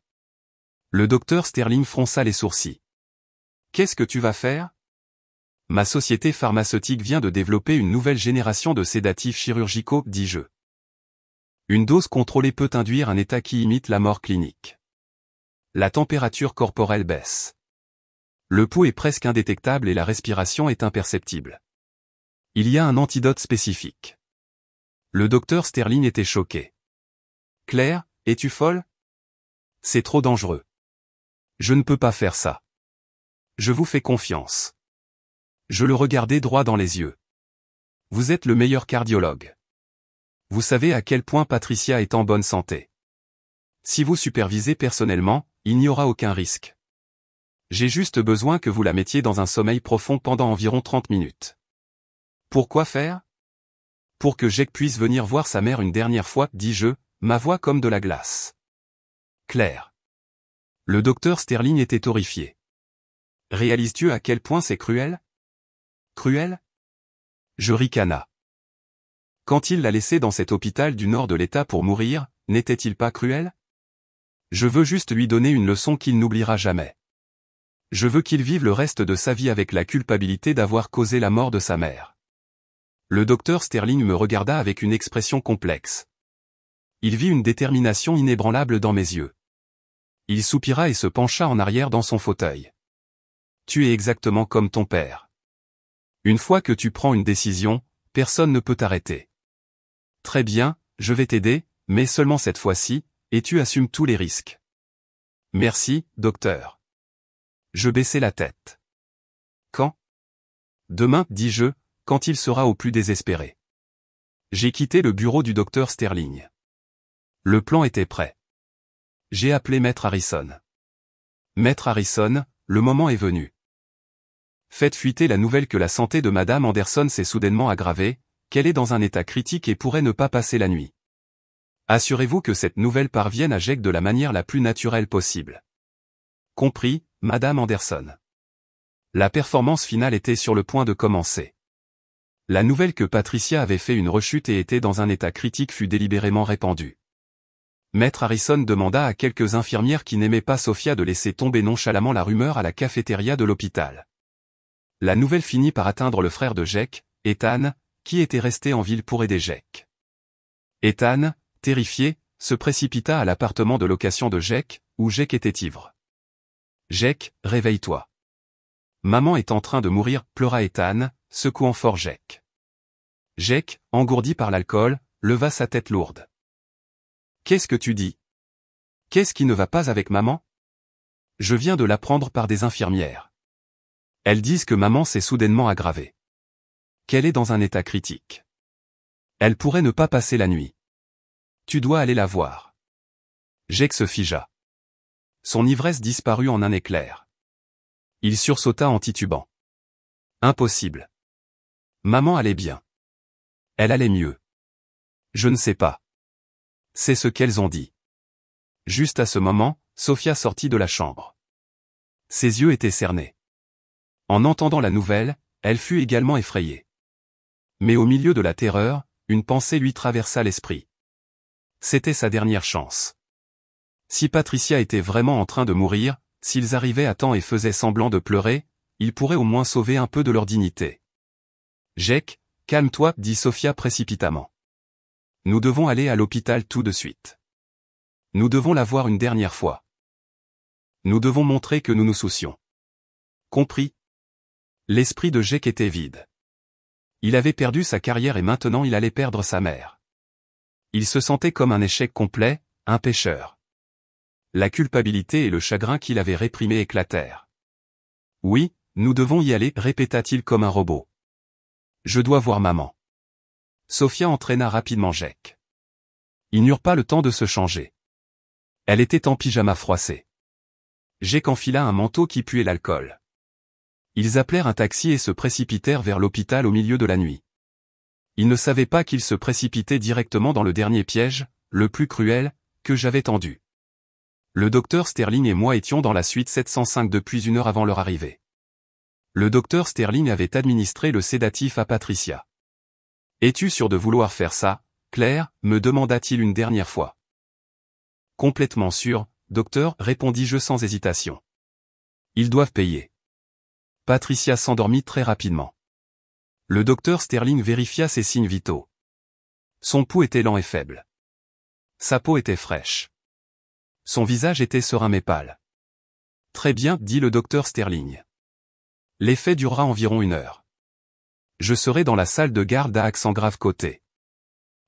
Le docteur Sterling fronça les sourcils. Qu'est-ce que tu vas faire? Ma société pharmaceutique vient de développer une nouvelle génération de sédatifs chirurgicaux, dis-je. Une dose contrôlée peut induire un état qui imite la mort clinique. La température corporelle baisse. Le pouls est presque indétectable et la respiration est imperceptible. Il y a un antidote spécifique. Le docteur Sterling était choqué. Claire, es-tu folle? C'est trop dangereux. Je ne peux pas faire ça. Je vous fais confiance. Je le regardai droit dans les yeux. Vous êtes le meilleur cardiologue. Vous savez à quel point Patricia est en bonne santé. Si vous supervisez personnellement, il n'y aura aucun risque. J'ai juste besoin que vous la mettiez dans un sommeil profond pendant environ 30 minutes. Pourquoi faire? Pour que Jake puisse venir voir sa mère une dernière fois, dis-je, ma voix comme de la glace. Claire. Le docteur Sterling était horrifié. Réalises-tu à quel point c'est cruel? Cruel? Je ricana. Quand il l'a laissé dans cet hôpital du nord de l'État pour mourir, n'était-il pas cruel? Je veux juste lui donner une leçon qu'il n'oubliera jamais. Je veux qu'il vive le reste de sa vie avec la culpabilité d'avoir causé la mort de sa mère. Le docteur Sterling me regarda avec une expression complexe. Il vit une détermination inébranlable dans mes yeux. Il soupira et se pencha en arrière dans son fauteuil. Tu es exactement comme ton père. Une fois que tu prends une décision, personne ne peut t'arrêter. Très bien, je vais t'aider, mais seulement cette fois-ci, et tu assumes tous les risques. Merci, docteur. Je baissai la tête. Quand? Demain, dis-je, quand il sera au plus désespéré. J'ai quitté le bureau du docteur Sterling. Le plan était prêt. J'ai appelé Maître Harrison. Maître Harrison, le moment est venu. Faites fuiter la nouvelle que la santé de Madame Anderson s'est soudainement aggravée, qu'elle est dans un état critique et pourrait ne pas passer la nuit. Assurez-vous que cette nouvelle parvienne à Jake de la manière la plus naturelle possible. Compris, Madame Anderson. La performance finale était sur le point de commencer. La nouvelle que Patricia avait fait une rechute et était dans un état critique fut délibérément répandue. Maître Harrison demanda à quelques infirmières qui n'aimaient pas Sophia de laisser tomber nonchalamment la rumeur à la cafétéria de l'hôpital. La nouvelle finit par atteindre le frère de Jake, Ethan, qui était resté en ville pour aider Jake. Ethan, terrifié, se précipita à l'appartement de location de Jake, où Jake était ivre. Jake, réveille-toi. Maman est en train de mourir, pleura Ethan, secouant fort Jake. Jake, engourdi par l'alcool, leva sa tête lourde. Qu'est-ce que tu dis? Qu'est-ce qui ne va pas avec maman? Je viens de l'apprendre par des infirmières. Elles disent que maman s'est soudainement aggravée. Qu'elle est dans un état critique. Elle pourrait ne pas passer la nuit. Tu dois aller la voir. Jake se figea. Son ivresse disparut en un éclair. Il sursauta en titubant. Impossible. Maman allait bien. Elle allait mieux. Je ne sais pas. C'est ce qu'elles ont dit. Juste à ce moment, Sophia sortit de la chambre. Ses yeux étaient cernés. En entendant la nouvelle, elle fut également effrayée. Mais au milieu de la terreur, une pensée lui traversa l'esprit. C'était sa dernière chance. Si Patricia était vraiment en train de mourir, s'ils arrivaient à temps et faisaient semblant de pleurer, ils pourraient au moins sauver un peu de leur dignité. « Jake, calme-toi, dit Sophia précipitamment. Nous devons aller à l'hôpital tout de suite. Nous devons la voir une dernière fois. Nous devons montrer que nous nous soucions. » Compris. L'esprit de Jake était vide. Il avait perdu sa carrière et maintenant il allait perdre sa mère. Il se sentait comme un échec complet, un pécheur. La culpabilité et le chagrin qu'il avait réprimés éclatèrent. « Oui, nous devons y aller, répéta-t-il comme un robot. Je dois voir maman. » Sophia entraîna rapidement Jake. Ils n'eurent pas le temps de se changer. Elle était en pyjama froissé. Jake enfila un manteau qui puait l'alcool. Ils appelèrent un taxi et se précipitèrent vers l'hôpital au milieu de la nuit. Ils ne savaient pas qu'ils se précipitaient directement dans le dernier piège, le plus cruel, que j'avais tendu. Le docteur Sterling et moi étions dans la suite 705 depuis 1 heure avant leur arrivée. Le docteur Sterling avait administré le sédatif à Patricia. « Es-tu sûr de vouloir faire ça, Claire ?» me demanda-t-il une dernière fois. « Complètement sûr, docteur, répondis-je sans hésitation. Ils doivent payer. » Patricia s'endormit très rapidement. Le docteur Sterling vérifia ses signes vitaux. Son pouls était lent et faible. Sa peau était fraîche. Son visage était serein mais pâle. « Très bien, dit le docteur Sterling. L'effet durera environ 1 heure. Je serai dans la salle de garde à accent grave côté.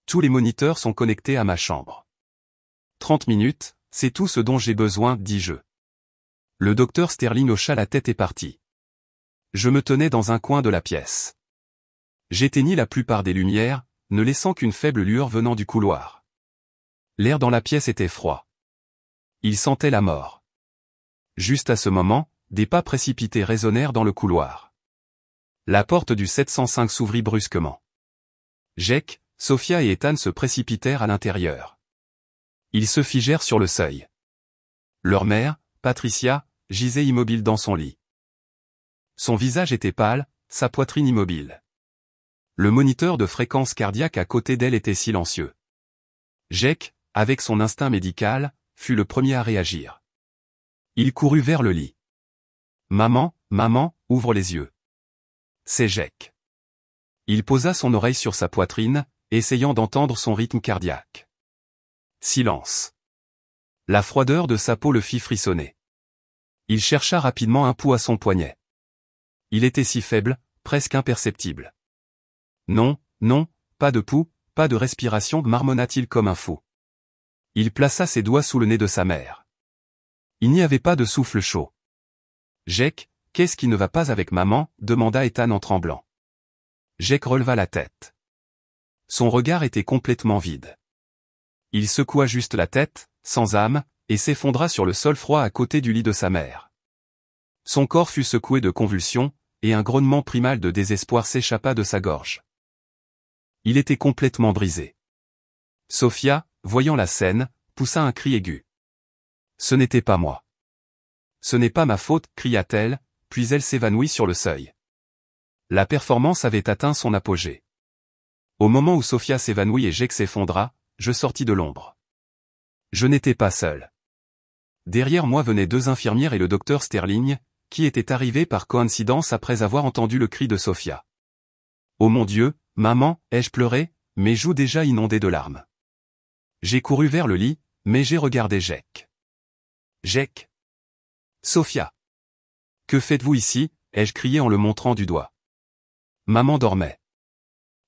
Tous les moniteurs sont connectés à ma chambre. 30 minutes, c'est tout ce dont j'ai besoin, dis-je. Le docteur Sterling hocha la tête et partit. Je me tenais dans un coin de la pièce. J'éteignis la plupart des lumières, ne laissant qu'une faible lueur venant du couloir. L'air dans la pièce était froid. Il sentait la mort. Juste à ce moment, des pas précipités résonnèrent dans le couloir. La porte du 705 s'ouvrit brusquement. Jake, Sophia et Ethan se précipitèrent à l'intérieur. Ils se figèrent sur le seuil. Leur mère, Patricia, gisait immobile dans son lit. Son visage était pâle, sa poitrine immobile. Le moniteur de fréquence cardiaque à côté d'elle était silencieux. Jake, avec son instinct médical, fut le premier à réagir. Il courut vers le lit. « Maman, maman, ouvre les yeux. » C'est Jake. Il posa son oreille sur sa poitrine, essayant d'entendre son rythme cardiaque. Silence. La froideur de sa peau le fit frissonner. Il chercha rapidement un pouls à son poignet. Il était si faible, presque imperceptible. Non, non, pas de pouls, pas de respiration, marmonna-t-il comme un fou. Il plaça ses doigts sous le nez de sa mère. Il n'y avait pas de souffle chaud. Jake, qu'est-ce qui ne va pas avec maman, demanda Ethan en tremblant. Jake releva la tête. Son regard était complètement vide. Il secoua juste la tête, sans âme, et s'effondra sur le sol froid à côté du lit de sa mère. Son corps fut secoué de convulsions, et un grognement primal de désespoir s'échappa de sa gorge. Il était complètement brisé. Sophia, voyant la scène, poussa un cri aigu. « Ce n'était pas moi. Ce n'est pas ma faute, cria-t-elle, puis elle s'évanouit sur le seuil. La performance avait atteint son apogée. Au moment où Sophia s'évanouit et Jake s'effondra, je sortis de l'ombre. Je n'étais pas seul. Derrière moi venaient 2 infirmières et le docteur Sterling, qui était arrivé par coïncidence après avoir entendu le cri de Sophia. Oh mon Dieu, maman, ai-je pleuré, mes joues déjà inondées de larmes. J'ai couru vers le lit, mais j'ai regardé Jake. Jake. Sophia. Que faites-vous ici, ai-je crié en le montrant du doigt. Maman dormait.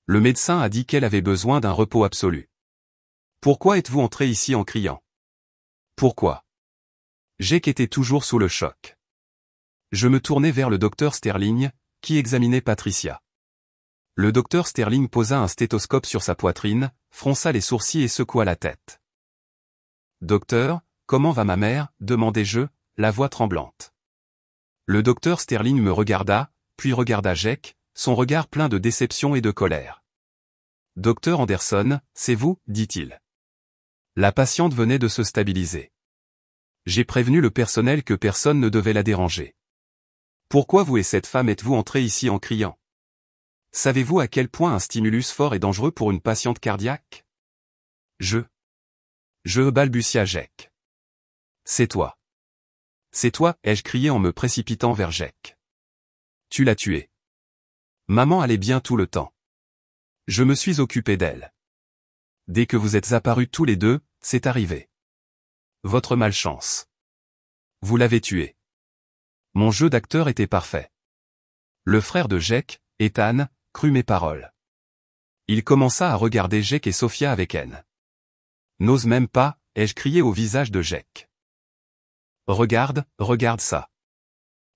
Le médecin a dit qu'elle avait besoin d'un repos absolu. Pourquoi êtes-vous entré ici en criant? Pourquoi? Jake était toujours sous le choc. Je me tournai vers le docteur Sterling, qui examinait Patricia. Le docteur Sterling posa un stéthoscope sur sa poitrine, fronça les sourcils et secoua la tête. Docteur, comment va ma mère, demandai-je, la voix tremblante. Le docteur Sterling me regarda, puis regarda Jake, son regard plein de déception et de colère. Docteur Anderson, c'est vous, dit-il. La patiente venait de se stabiliser. J'ai prévenu le personnel que personne ne devait la déranger. Pourquoi vous et cette femme êtes-vous entrés ici en criant? Savez-vous à quel point un stimulus fort est dangereux pour une patiente cardiaque? Je balbutia Jake. C'est toi. C'est toi, ai-je crié en me précipitant vers Jake. Tu l'as tuée. Maman allait bien tout le temps. Je me suis occupé d'elle. Dès que vous êtes apparus tous les deux, c'est arrivé. Votre malchance. Vous l'avez tuée. Mon jeu d'acteur était parfait. Le frère de Jake, Ethan, crut mes paroles. Il commença à regarder Jake et Sophia avec haine. N'ose même pas, ai-je crié au visage de Jake. Regarde ça.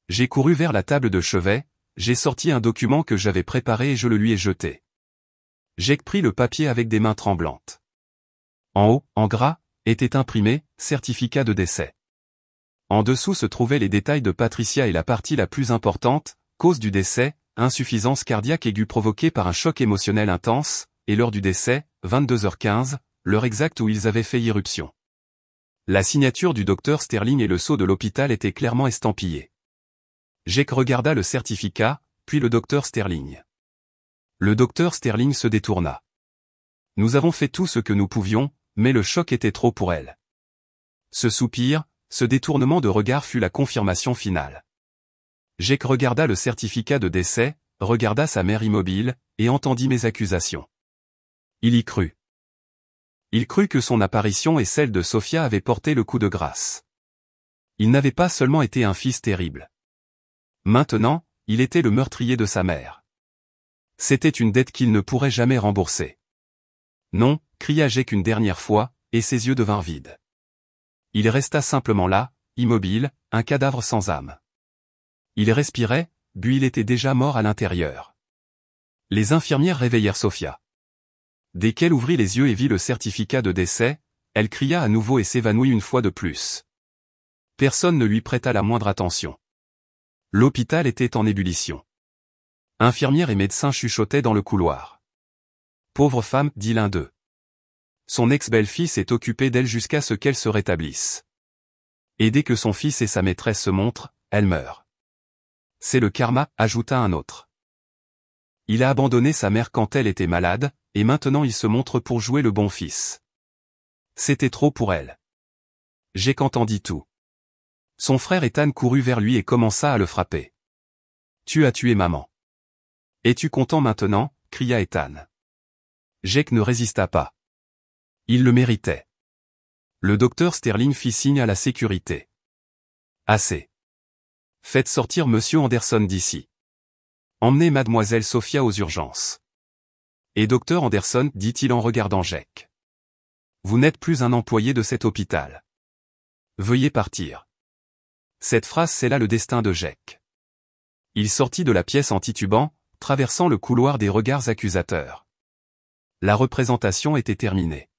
J'ai couru vers la table de chevet, j'ai sorti un document que j'avais préparé et je le lui ai jeté. Jake prit le papier avec des mains tremblantes. En haut, en gras, était imprimé « Certificat de décès ». En dessous se trouvaient les détails de Patricia et la partie la plus importante, cause du décès, insuffisance cardiaque aiguë provoquée par un choc émotionnel intense, et l'heure du décès, 22h15, l'heure exacte où ils avaient fait irruption. La signature du docteur Sterling et le sceau de l'hôpital étaient clairement estampillés. Jake regarda le certificat, puis le docteur Sterling. Le docteur Sterling se détourna. Nous avons fait tout ce que nous pouvions, mais le choc était trop pour elle. Ce soupir, ce détournement de regard fut la confirmation finale. Jake regarda le certificat de décès, regarda sa mère immobile, et entendit mes accusations. Il y crut. Il crut que son apparition et celle de Sophia avaient porté le coup de grâce. Il n'avait pas seulement été un fils terrible. Maintenant, il était le meurtrier de sa mère. C'était une dette qu'il ne pourrait jamais rembourser. Non, cria Jake une dernière fois, et ses yeux devinrent vides. Il resta simplement là, immobile, un cadavre sans âme. Il respirait, puis il était déjà mort à l'intérieur. Les infirmières réveillèrent Sophia. Dès qu'elle ouvrit les yeux et vit le certificat de décès, elle cria à nouveau et s'évanouit une fois de plus. Personne ne lui prêta la moindre attention. L'hôpital était en ébullition. Infirmières et médecins chuchotaient dans le couloir. Pauvre femme, dit l'un d'eux. Son ex-belle-fille s'est occupée d'elle jusqu'à ce qu'elle se rétablisse. Et dès que son fils et sa maîtresse se montrent, elle meurt. C'est le karma, ajouta un autre. Il a abandonné sa mère quand elle était malade, et maintenant il se montre pour jouer le bon fils. C'était trop pour elle. Jake entendit tout. Son frère Ethan courut vers lui et commença à le frapper. Tu as tué maman. Es-tu content maintenant, cria Ethan. Jake ne résista pas. Il le méritait. Le docteur Sterling fit signe à la sécurité. Assez. Faites sortir monsieur Anderson d'ici. Emmenez mademoiselle Sophia aux urgences. Et docteur Anderson, dit-il en regardant Jake. Vous n'êtes plus un employé de cet hôpital. Veuillez partir. Cette phrase scella le destin de Jake. Il sortit de la pièce en titubant, traversant le couloir des regards accusateurs. La représentation était terminée.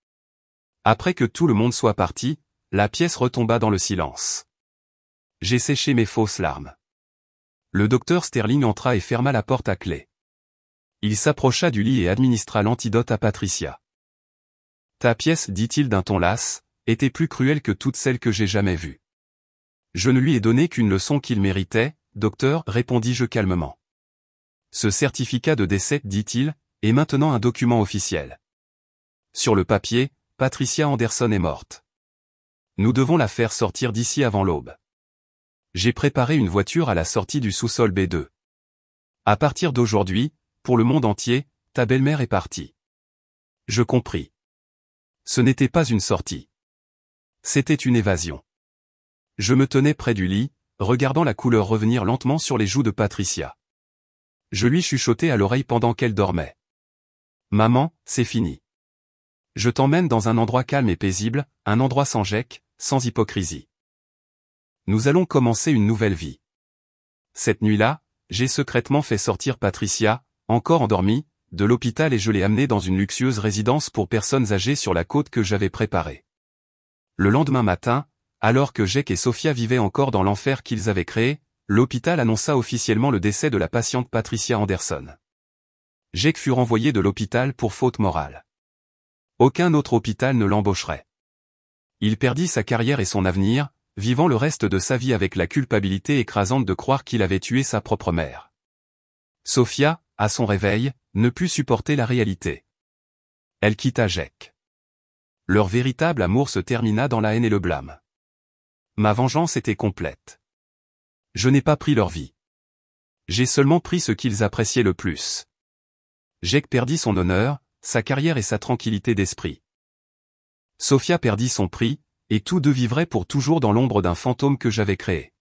Après que tout le monde soit parti, la pièce retomba dans le silence. J'ai séché mes fausses larmes. Le docteur Sterling entra et ferma la porte à clé. Il s'approcha du lit et administra l'antidote à Patricia. Ta pièce, dit-il d'un ton las, était plus cruelle que toutes celles que j'ai jamais vues. Je ne lui ai donné qu'une leçon qu'il méritait, docteur, répondis-je calmement. Ce certificat de décès, dit-il, est maintenant un document officiel. Sur le papier, Patricia Anderson est morte. Nous devons la faire sortir d'ici avant l'aube. J'ai préparé une voiture à la sortie du sous-sol B2. À partir d'aujourd'hui, pour le monde entier, ta belle-mère est partie. Je compris. Ce n'était pas une sortie. C'était une évasion. Je me tenais près du lit, regardant la couleur revenir lentement sur les joues de Patricia. Je lui chuchotais à l'oreille pendant qu'elle dormait. Maman, c'est fini. Je t'emmène dans un endroit calme et paisible, un endroit sans Jake, sans hypocrisie. Nous allons commencer une nouvelle vie. Cette nuit-là, j'ai secrètement fait sortir Patricia, encore endormie, de l'hôpital et je l'ai amenée dans une luxueuse résidence pour personnes âgées sur la côte que j'avais préparée. Le lendemain matin, alors que Jake et Sophia vivaient encore dans l'enfer qu'ils avaient créé, l'hôpital annonça officiellement le décès de la patiente Patricia Anderson. Jake fut renvoyé de l'hôpital pour faute morale. Aucun autre hôpital ne l'embaucherait. Il perdit sa carrière et son avenir, vivant le reste de sa vie avec la culpabilité écrasante de croire qu'il avait tué sa propre mère. Sophia, à son réveil, ne put supporter la réalité. Elle quitta Jake. Leur véritable amour se termina dans la haine et le blâme. Ma vengeance était complète. Je n'ai pas pris leur vie. J'ai seulement pris ce qu'ils appréciaient le plus. Jake perdit son honneur, sa carrière et sa tranquillité d'esprit. Sophia perdit son prix, et tous deux vivraient pour toujours dans l'ombre d'un fantôme que j'avais créé.